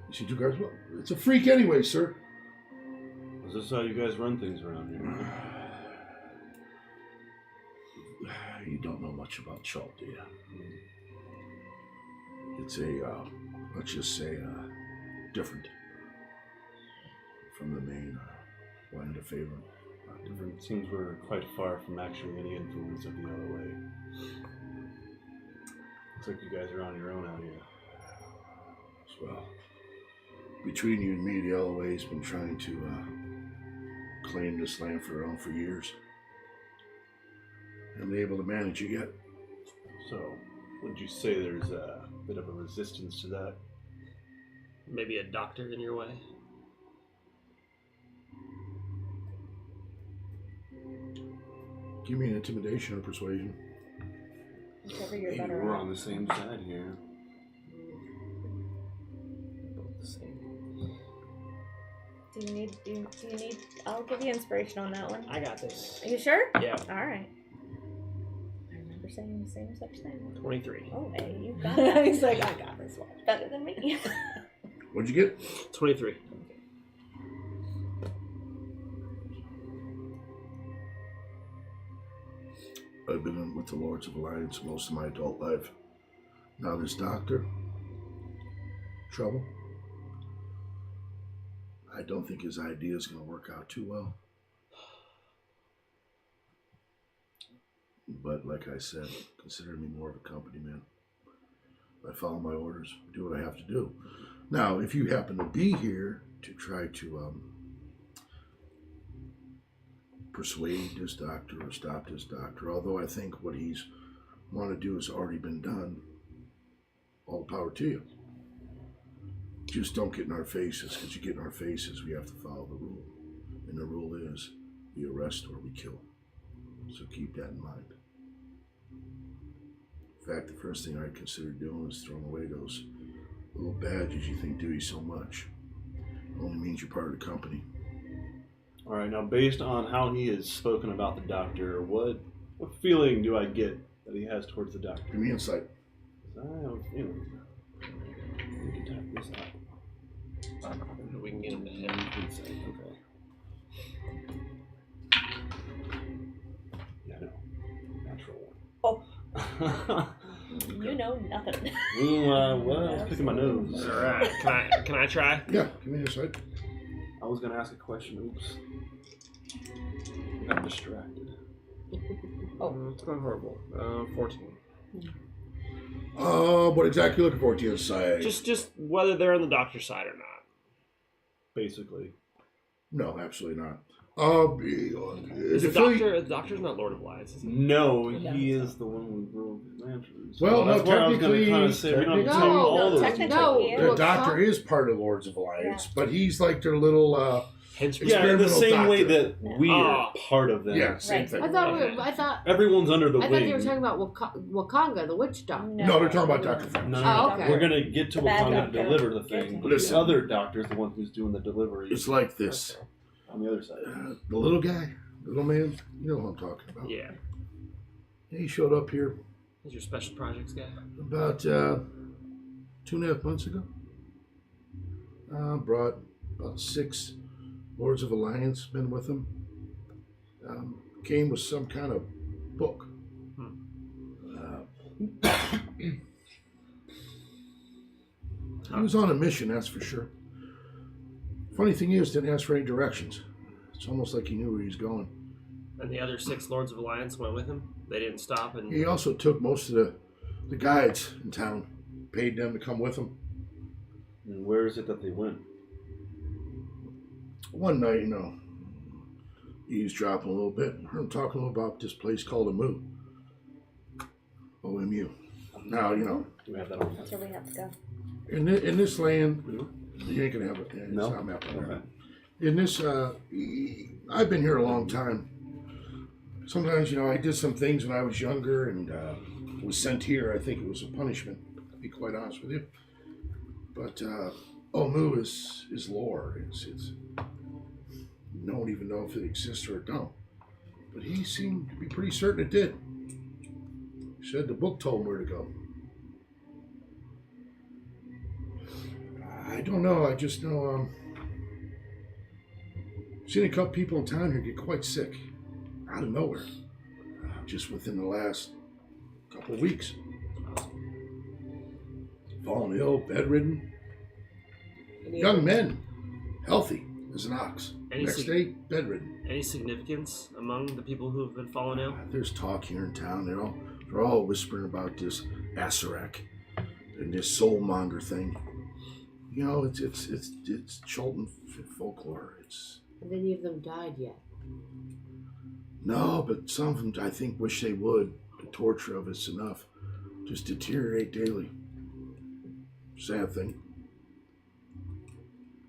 You see 2 guards? Well, it's a freak anyway, sir. Is this how you guys run things around here? You don't know much about Chult, do you? It's let's just say, different from the main land of favor. Different. Seems we're quite far from actually any influence of the other way. Looks like you guys are on your own out here. Well, between you and me, the LOA's been trying to claim this land for their own for years. Haven't been able to manage it yet. So, would you say there's a bit of a resistance to that? Maybe a doctor in your way? Give me an intimidation or persuasion. Whichever you're Maybe better we're at. on the same side here. Both the same. Do you need? I'll give you inspiration on that one. I got this. Are you sure? Yeah. All right. I remember saying the same such thing. 23. Oh, hey, you got that. He's like, I got this one. Better than me. What'd you get? 23. I've been in with the Lords of Alliance most of my adult life. Now this doctor, trouble. I don't think his idea is going to work out too well. But like I said, consider me more of a company man. I follow my orders, do what I have to do. Now, if you happen to be here to try to persuade this doctor or stop this doctor, although I think what he's want to do has already been done, all power to you. Just don't get in our faces, because you get in our faces, we have to follow the rule. And the rule is, we arrest or we kill. So keep that in mind. In fact, the first thing I'd consider doing is throwing away those little badges you think do you so much. It only means you're part of the company. All right, now based on how he has spoken about the doctor, what feeling do I get that he has towards the doctor? Give me insight. I have a feeling. We can type this out. We can get him to hit. Okay. Yeah, no. Natural one. Oh. You know nothing. Well, I was picking my nose. All right. Can I try? Yeah, give me insight. I was going to ask a question. Oops. I got distracted. It's not horrible. 14. What exactly looking for to your side? Just whether they're on the doctor's side or not. Basically. No, absolutely not. Is the doctor? The doctor's not Lord of Lies, is he? No, No. he is the one who broke lanterns. Well, that's no, why I was going to technically- kind of say we don't have to technically- tell you No, all those technically, details. yeah. The Well, doctor Chult- is part of Lords of Alliance, Yeah. but he's like their little. Henchman. Yeah, in the Experimental same way doctor. that we are Ah. part of them. Yeah, same Right. thing. I thought Everyone's under the I wing. thought you were talking about Wakanga, the witch doctor. No, they're talking about Dr. Frost. No, Oh, okay. We're gonna get to The bad Wakanda to doctor. deliver the thing, but Listen. the other doctor is the one who's doing the delivery It's like this. on the other side. The little guy, little man, you know who I'm talking about. Yeah. He showed up here He's your special projects guy. about 2.5 months ago. Brought about 6 Lords of Alliance men with him. Came with some kind of book. He was on a mission, that's for sure. Funny thing is, didn't ask for any directions. It's almost like he knew where he was going. And the other 6 Lords of Alliance went with him. They didn't stop and He also took most of the guides in town, paid them to come with him. And where is it that they went? One night, eavesdropping a little bit, heard him talking about this place called Amu. OMU. Now, Do we have that on? That's where we have to go. in this land, We do? you ain't gonna have it. It's No? not mapped out. Okay. In this, I've been here a long time. Sometimes, I did some things when I was younger and was sent here. I think it was a punishment, to be quite honest with you. But Omu is lore. It's you don't even know if it exists or it don't. But he seemed to be pretty certain it did. He said the book told him where to go. I don't know. I just know seen a couple people in town here get quite sick out of nowhere, just within the last couple of weeks. Fallen ill, bedridden. Young men, healthy as an ox. Any Next sig- day, bedridden. any significance among the people who have been fallen ill? There's talk here in town. They're all whispering about this Asarak and this soulmonger thing. It's Chult folklore. Have any of them died yet? No, but some of them, I think, wish they would. The torture of it's enough. Just deteriorate daily. Sad thing.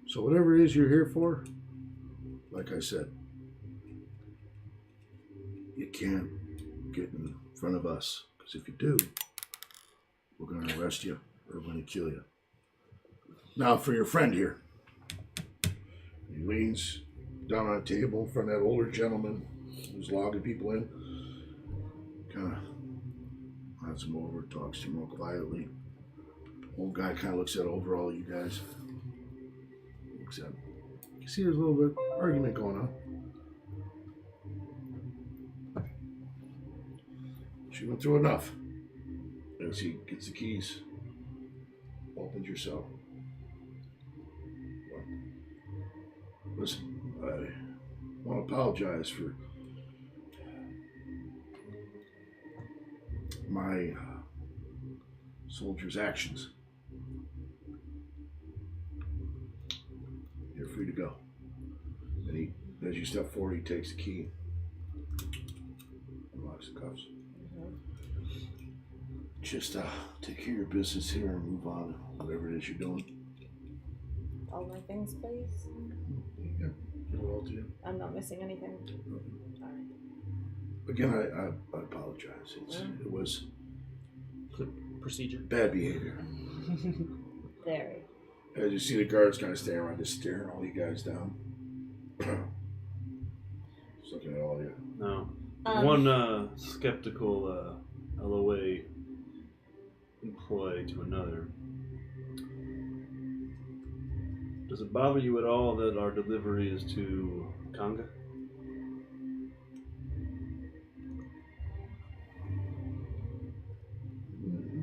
So whatever it is you're here for, like I said, you can't get in front of us. Because if you do, we're going to arrest you or we're going to kill you. Now for your friend here. He leans down on a table in front of that older gentleman who's logging people in. Kind of lets him over, talks to him more quietly. Old guy kind of looks at over all you guys. Looks at him. You see there's a little bit of argument going on. She went through enough. As he gets the keys, opens your cell. Listen, I want to apologize for my soldiers' actions. You're free to go. And as you step forward, he takes the key, unlocks the cuffs. Just take care of your business here and move on, whatever it is you're doing. All my things, please. Yeah, give it all to you. I'm not missing anything. Alright. Again, I apologize. It was Procedure. bad behavior. Very. As you see the guards kind of standing around, just staring all you guys down. Just looking at all of you. No. Um, One skeptical LOA employee to another. Does it bother you at all that our delivery is to Conga?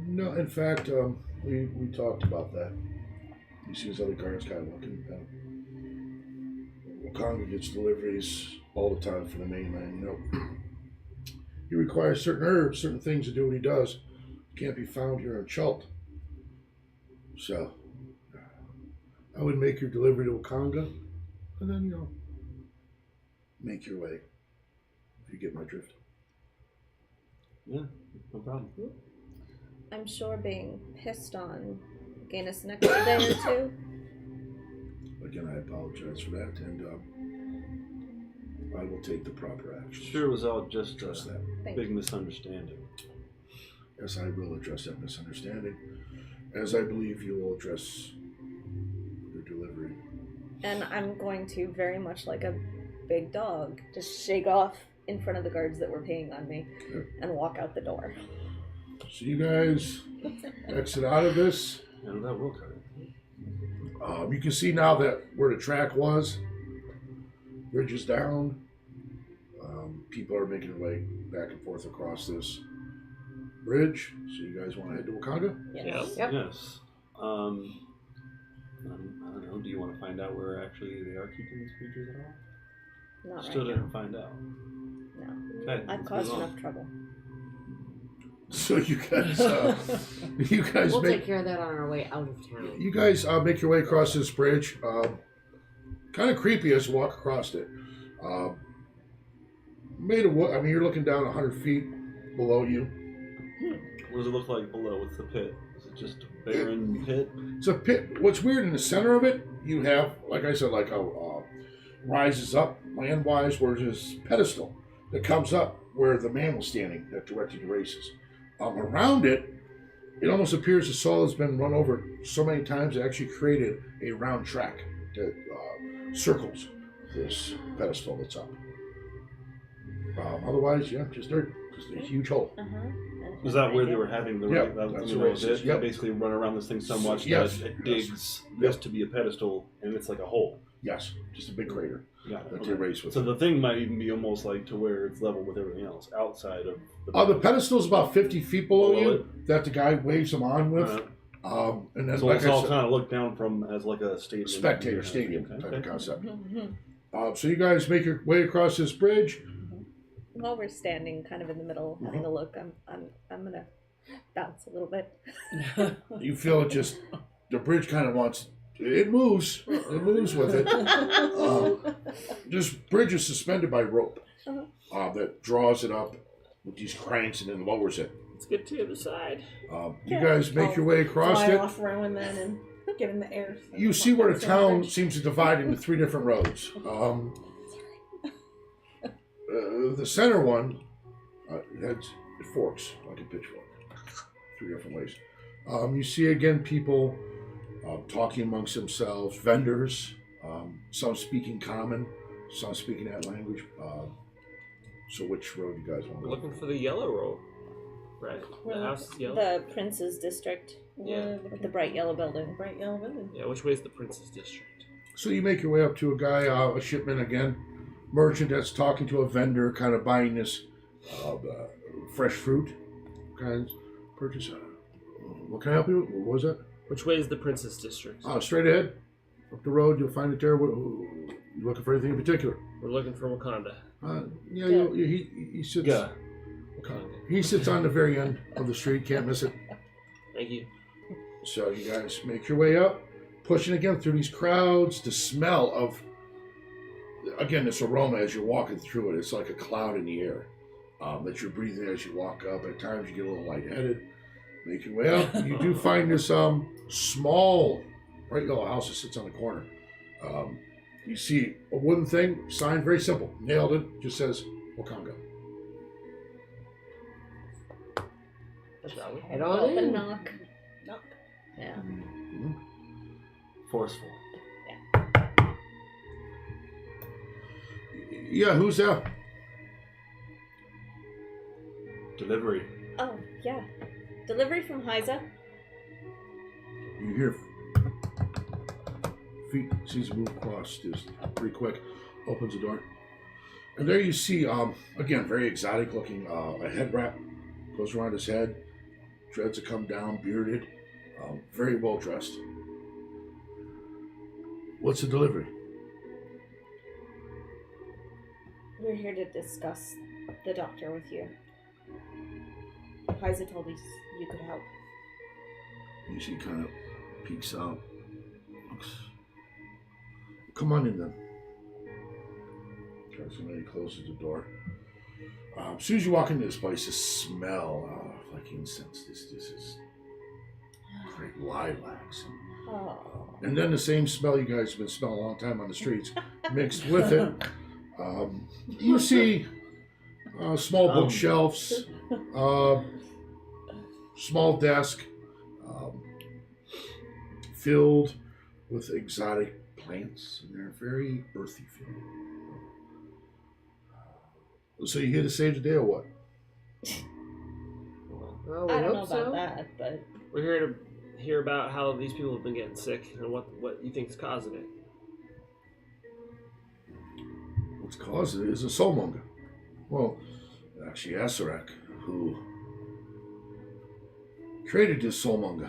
No, in fact, we talked about that. You see his other guards kind of looking at him. Wakanga gets deliveries all the time from the mainland, He requires certain herbs, certain things to do what he does. Can't be found here in Chult. So, I would make your delivery to Wakanga, and then, make your way. If you get my drift. Yeah, no problem. I'm sure being pissed on gain us an extra day or two. Again, I apologize for that, and I will take the proper action. Sure, it was all just Address a that. Thank big you. misunderstanding. Yes, I will address that misunderstanding, as I believe you will address your delivery. And I'm going to, very much like a big dog, just shake off in front of the guards that were peeing on me Yep. and walk out the door. So you guys exit out of this. And that will cut it. You can see now that where the track was, bridge is down. People are making their way back and forth across this bridge. So you guys want to head to Wakanda? Yes. Yep. Yes. I don't know. Do you want to find out where actually they are keeping these creatures at all? Not Still right didn't now. find out. No. Okay. I've let's caused move on. enough trouble. So you guys, We'll take care of that on our way out of town. You guys make your way across this bridge. Kind of creepy as you walk across it. Made of wood. I mean, you're looking down 100 feet below you. What does it look like below? What's the pit? Is it just a barren pit? It's a pit. What's weird, in the center of it, you have, like I said, like a rises up land-wise, where there's this pedestal that comes up where the man was standing that directed the races. Around it, it almost appears the soil has been run over so many times it actually created a round track that circles this pedestal that's up. Otherwise, yeah, just dirt, just a huge hole. Was that where they were having the Yeah, that, that's you where know, it is. they Yep. basically run around this thing so much Yes, that it yes. digs Yep. just to be a pedestal, and it's like a hole. Yes, just a big crater Yeah. that they race with. So the thing might even be almost like to where it's level with everything else outside of The pedestal's about 50 feet below Below you it. that the guy waves them on with. And then, so like it's I all said, kind of looked down from as like a stadium. spectator stadium Okay. type of concept. Mm-hmm. So you guys make your way across this bridge. While we're standing kind of in the middle, having a look, I'm gonna bounce a little bit. You feel it just, the bridge kind of it moves with it. This bridge is suspended by rope that draws it up with these cranks and then lowers it. Let's get to the other side. You guys make your way across Fly it. off around then and get in the air. You see where the town seems to divide into 3 different roads. The center one, it forks like a pitchfork, 3 different ways. You see again people talking amongst themselves, vendors, some speaking common, some speaking that language. So which road you guys want to We're go? looking for the yellow road, right? The house is yellow. The Prince's District Yeah. with the bright yellow building. Bright yellow building. Yeah, which way is the Prince's District? So you make your way up to a guy, a shipman again, merchant that's talking to a vendor, kind of buying this fresh fruit kind of purchase. What can I help you with? What was that? Which way is the Prince's District? Straight ahead, up the road, you'll find it there. You looking for anything in particular? We're looking for Wakanda. Yeah, he sits. Yeah. He sits on the very end of the street. Can't miss it. Thank you. So you guys make your way up, pushing again through these crowds. The smell of, again, this aroma as you're walking through it. It's like a cloud in the air that you're breathing as you walk up. At times you get a little lightheaded. Make your way up. You do find this small, bright yellow house that sits on the corner. You see a wooden thing, sign, very simple. Nailed it. Just says Wakanda. Shall we? Head on Open in. knock. Knock. Yeah. Forceful. Yeah, who's that? Delivery. Oh, yeah. Delivery from Heiza. You hear feet, sees a move across, just pretty quick, opens the door. And there you see, again, very exotic looking, a head wrap goes around his head, dreads have come down, bearded, very well dressed. What's the delivery? We're here to discuss the doctor with you. Heiza told us you could help. You see, kind of peeks out. Looks. Come on in then. Turns around and closes the door. As soon as you walk into this place, the smell like incense. This is great lilacs. Oh. And then the same smell you guys have been smelling a long time on the streets, mixed with it. You see small bookshelves, small desk, filled with exotic plants, and they're very earthy feeling. So you here to save the day or what? Well, we I don't know hope about so. that, but We're here to hear about how these people have been getting sick and what you think is causing it. What's causing it is a soulmonger. Well, actually, Asarak, who created this soulmonger.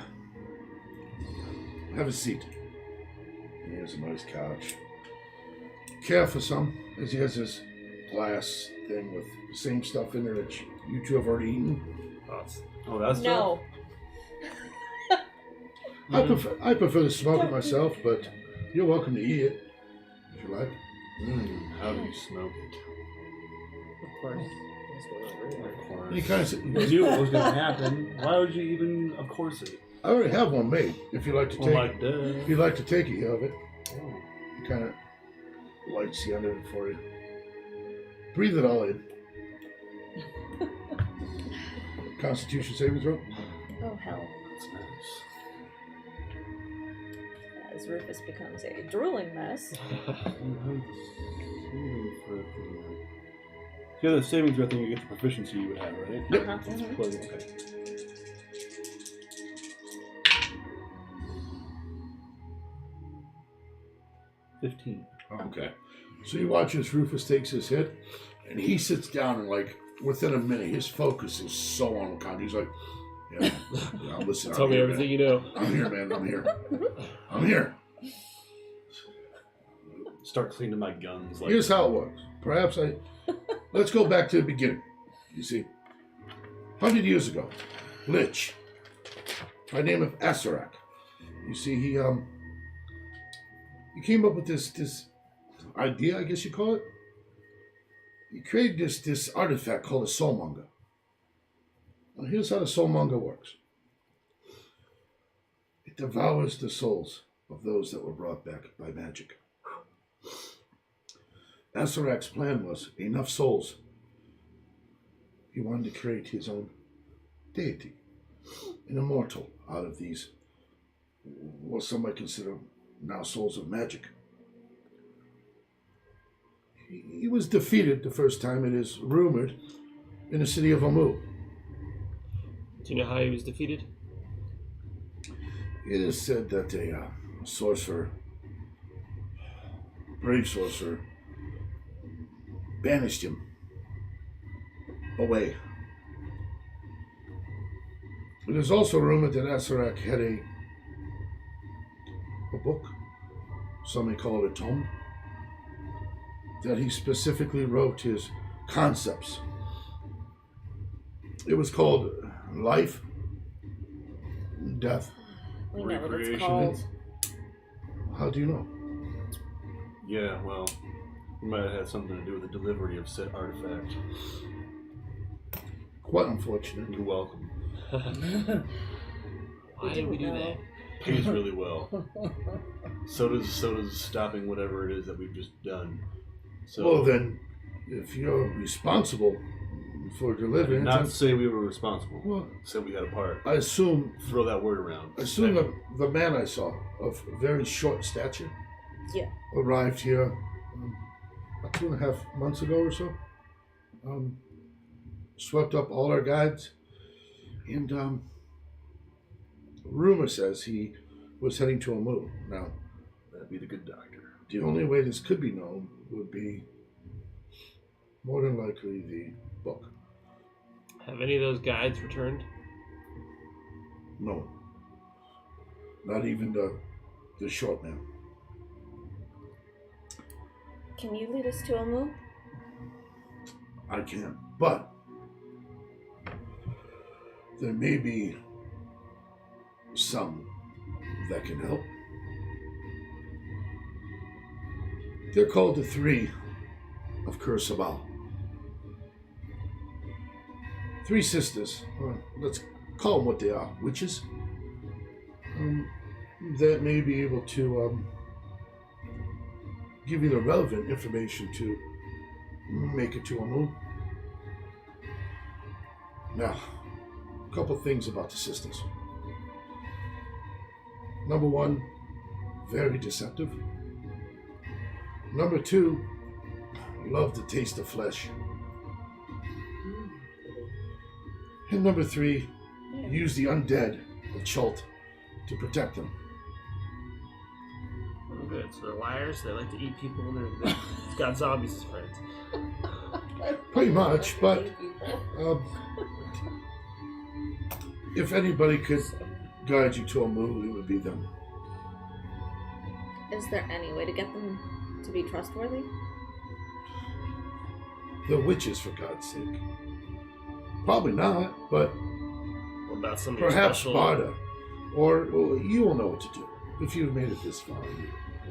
Have a seat. Here's a nice couch. Care for some, as he has this glass thing with the same stuff in there that you two have already eaten. Oh, that's no. I prefer to smoke it myself, but you're welcome to eat it if you like. How do you smoke it? Of course. Of course. You kind of, You knew what was going to happen. Why would you even, of course, it? I already have one made. If you like to take Like, it, if you'd like to take it, you have it. He kind of lights the end of it for you. Breathe it all in. Constitution saving throw. Oh hell. That's nice. As Rufus becomes a drooling mess. If you have the saving throw thing, you get the proficiency you would have, right? Yep. Uh-huh. Mhm. Plus, okay. $15. Okay. So you watch as Rufus takes his hit, and he sits down, and like within a minute, his focus is so on Wakanda. He's like, "Yeah, listen. Tell I'm me here, everything man. you know. I'm here, man. I'm here. I'm here." Start cleaning my guns. Like, Here's how it works. Let's go back to the beginning. You see, 100 years ago, Lich, by the name of Asarak. You see, he came up with this idea, I guess you call it. He created this artifact called a soulmonger. Now, here's how the soulmonger works. It devours the souls of those that were brought back by magic. Asarak's plan was enough souls. He wanted to create his own deity, an immortal out of these, what some might consider now souls of magic. He was defeated the first time, it is rumored, in the city of Amu. Do you know how he was defeated? It is said that a sorcerer, brave sorcerer, banished him away. It is also rumored that Asarak had a book, some may call it a tome, that he specifically wrote his concepts. It was called Life, Death. We know what it's Recreation. called. How do you know? Yeah, well, we might have had something to do with the delivery of said artifact. Quite unfortunate. You're welcome. Why did we do that? Pays really well. So does stopping whatever it is that we've just done. So Well then, if you're responsible for I delivering did it, not say we were responsible. well, Said we had a part. I assume Throw that word around. that the man I saw of very short stature Yeah. arrived here about 2.5 months ago or so. Swept up all our guides, and rumor says he was heading to Amu. Now, That'd be the good doctor. the only way this could be known would be more than likely the book. Have any of those guides returned? No. Not even the short man. Can you lead us to Amu? I can't. But there may be some that can help. They're called the Three of Kursabal. 3 sisters, let's call them what they are, witches, that may be able to give you the relevant information to make it to a moon. Now, a couple things about the sisters. Number 1, very deceptive. Number 2, love the taste of flesh. And number 3, use the undead of Chult to protect them. Oh, good. So they're liars. They like to eat people, and they've got zombies as friends. Pretty much, but if anybody could guide you to a moon, it would be them. Is there any way to get them to be trustworthy? The witches, for God's sake. Probably not, but What about some of your perhaps special? Sparta. Or well, you will know what to do if you've made it this far.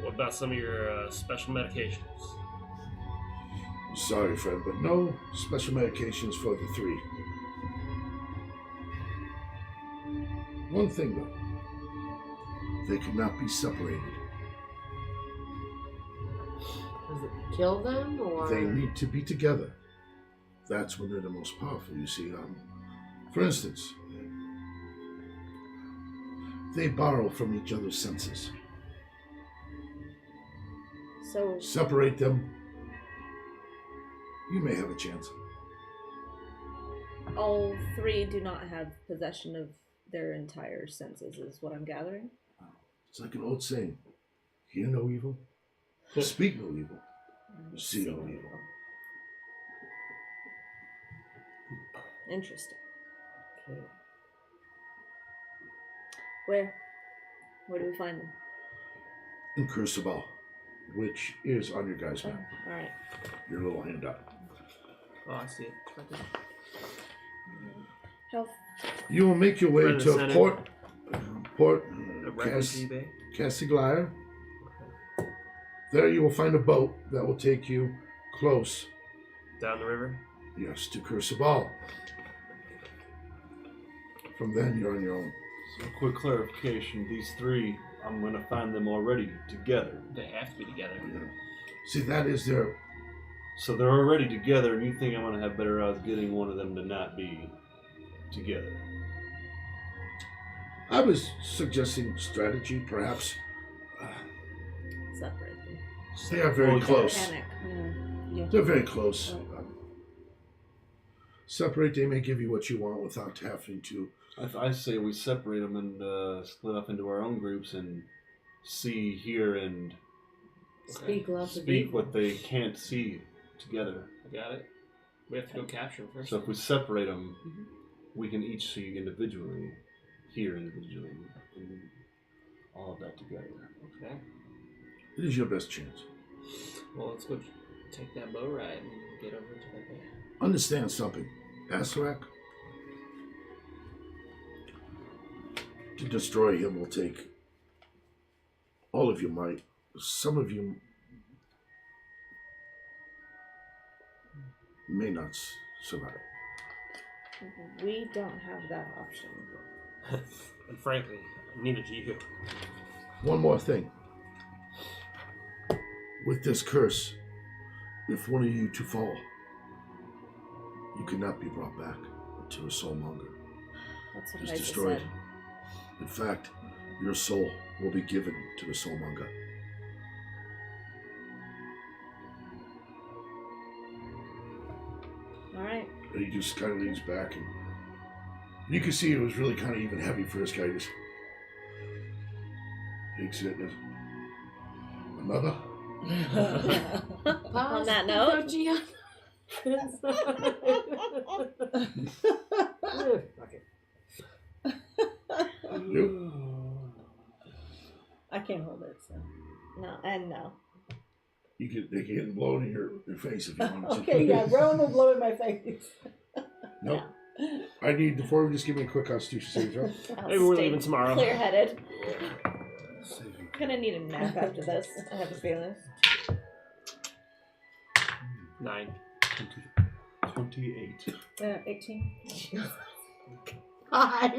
What about some of your special medications? Sorry, friend, but no special medications for the 3. One thing, though. They could not be separated. Does it kill them or? They need to be together. That's when they're the most powerful, you see. For instance, they borrow from each other's senses. So Separate them, you may have a chance. all 3 do not have possession of their entire senses, is what I'm gathering. It's like an old saying, hear no evil, speak no evil, see no evil. Interesting. Okay. Where? Where do we find them? In Kursabal, which is on your guys' Oh, map, all right. your little handout. Oh, I see it. It's right there. How? You will make your way Right in the to center. Port The Refugee Bay. Castigliar. There you will find a boat that will take you close, Down the river. yes, to Kursabal. From then, you're on your own. So, quick clarification: these 3, I'm going to find them already together. They have to be together. Yeah. See, that is their... So they're already together, and you think I'm going to have better odds getting one of them to not be together? I was suggesting strategy, perhaps. Separate them. They are very Well, close. Panic. Yeah. They're very close. Separate, they may give you what you want without having to. I say we separate them and split up into our own groups and see, hear, and Speak lots of speak evil. what they can't see together. I got it. We have to go capture them first. So if we separate them, we can each see individually, hear individually, and all of that together. Okay. It is your best chance. Well, let's go take that boat ride and get over to that bay. Understand something. Asarak, to destroy him will take all of your might. Some of you may not survive. We don't have that option. And frankly, neither do you. One more thing. With this curse, if one of you to fall, you cannot be brought back to a soulmonger. That's what It's I just destroyed. said. In fact, your soul will be given to the soulmonger. All right. And he just kind of leans back, and you can see it was really kind of even heavy for this guy. He just takes it and another. On that note, Okay. You? I can't hold it, so. no. They can blow it in your face if you want to. Okay, yeah, Rowan will blow in my face. Nope. I need the 4 of you just give me a quick Constitution saving throw. I'll Maybe we're stay leaving tomorrow. Clear-headed. Gonna need a nap after this. I have a feeling. 9. 28. 18. 5.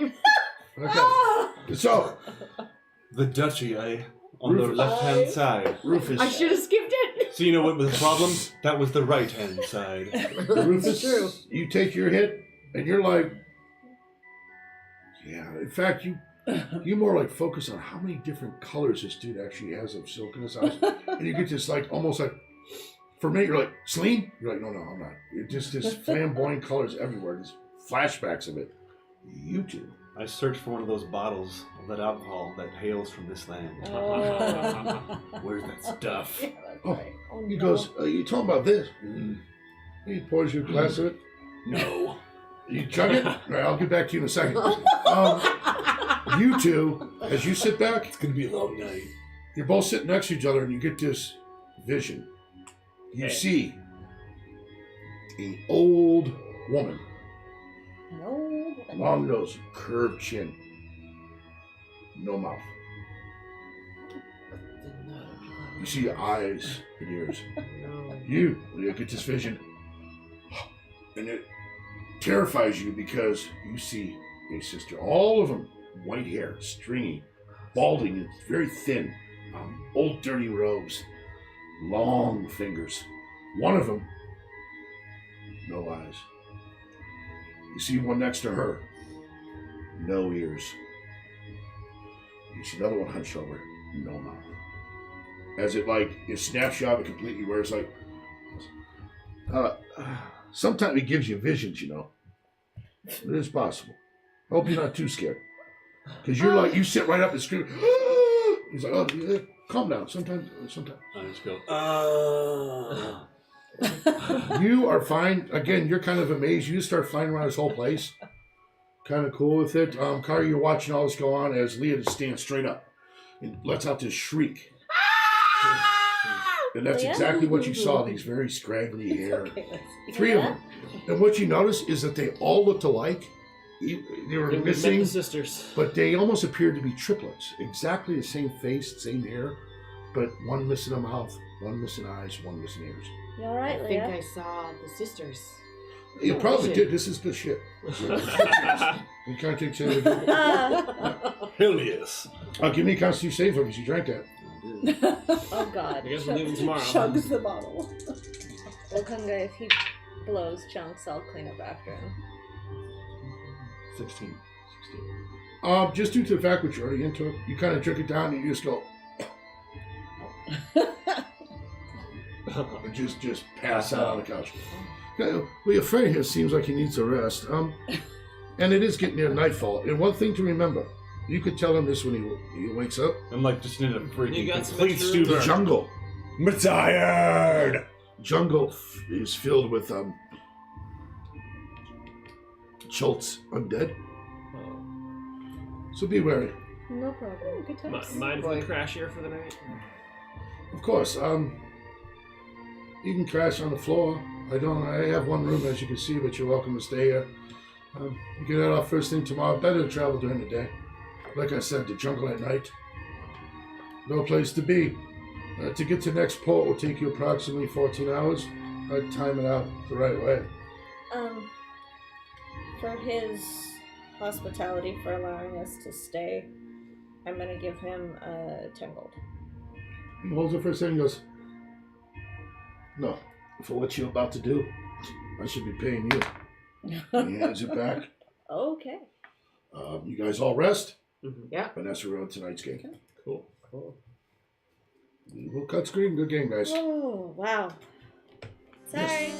Okay. So, The duchy, on the Rufus. left-hand side. Rufus. I should have skipped it. So you know what was the problem? That was the right-hand side. Rufus, True. you take your hit, and you're like, yeah. In fact, you more like focus on how many different colors this dude actually has of silk in his eyes, and you get this like almost like. For me, you're like, Celine? You're like, no, I'm not. It's just this flamboyant colors everywhere. There's flashbacks of it. You two. I searched for one of those bottles of that alcohol that hails from this land. Oh. Where's that stuff? Yeah, that's Oh, right. Oh, He no. goes, you talking about this? He pours you a glass of it. No. You chug it? All right, I'll get back to you in a second. You two, as you sit back, It's gonna be a long night. you're both sitting next to each other and you get this vision. You Hey. see an old woman, No. long nose, curved chin, no mouth. You see eyes and ears. No. You get this vision, and it terrifies you because you see a sister. All of them, white hair, stringy, balding, and very thin, old dirty robes, long fingers. One of them, no eyes. You see one next to her, no ears. You see another one hunched over, no mouth. As it snaps you out of it completely, where it's like, sometimes it gives you visions, you know. It is possible. I hope you're not too scared. Because you're like, you sit right up and scream, "Ah!" He's like, oh, yeah, calm down. Sometimes. I just go, You are fine. Again, you're kind of amazed. You just start flying around this whole place. Kind of cool with it. Kari, you're watching all this go on as Leah just stands straight up and lets out this shriek. And that's Leah? exactly what you saw, these very scraggly hair. Okay, let's- 3 of them. And what you notice is that they all looked alike. They were We met missing, the sisters. but they almost appeared to be triplets. Exactly the same face, same hair, but one missing a mouth, one missing eyes, one missing ears. You alright, I think Leah? I saw the sisters. You Oh, probably shit. did. This is good shit. You can't take care of hell yes. Give me a constitution save because you drank that. Oh god. I guess we're leaving tomorrow. Chugs the bottle. Okunga, if he blows chunks, I'll clean up after him. 16. Just due to the fact that you're already into it, you kind of drink it down and you just go, and just pass out on the couch. Okay, well, your friend here seems like he needs a rest. And it is getting near nightfall. And one thing to remember, you could tell him this when he wakes up. I'm like just in a You freaking got some complete extra room? The stupor. jungle. I'm tired. Jungle is filled with Chult's undead. So be wary. No problem. Good times. Mind if we crash here for the night? Of course. You can crash on the floor. I have one room, as you can see, but you're welcome to stay here. You get out off first thing tomorrow. Better to travel during the day. Like I said, the jungle at night. No place to be. To get to the next port will take you approximately 14 hours. I'd time it out the right way. For his hospitality, for allowing us to stay, I'm gonna give him 10 gold. He holds it for a second and goes, no, for what you're about to do, I should be paying you. And he hands it back. Okay. You guys all rest. Mm-hmm. Yeah. And that's around tonight's game. Cool. We'll cut screen. Good game, guys. Oh, wow. Sorry.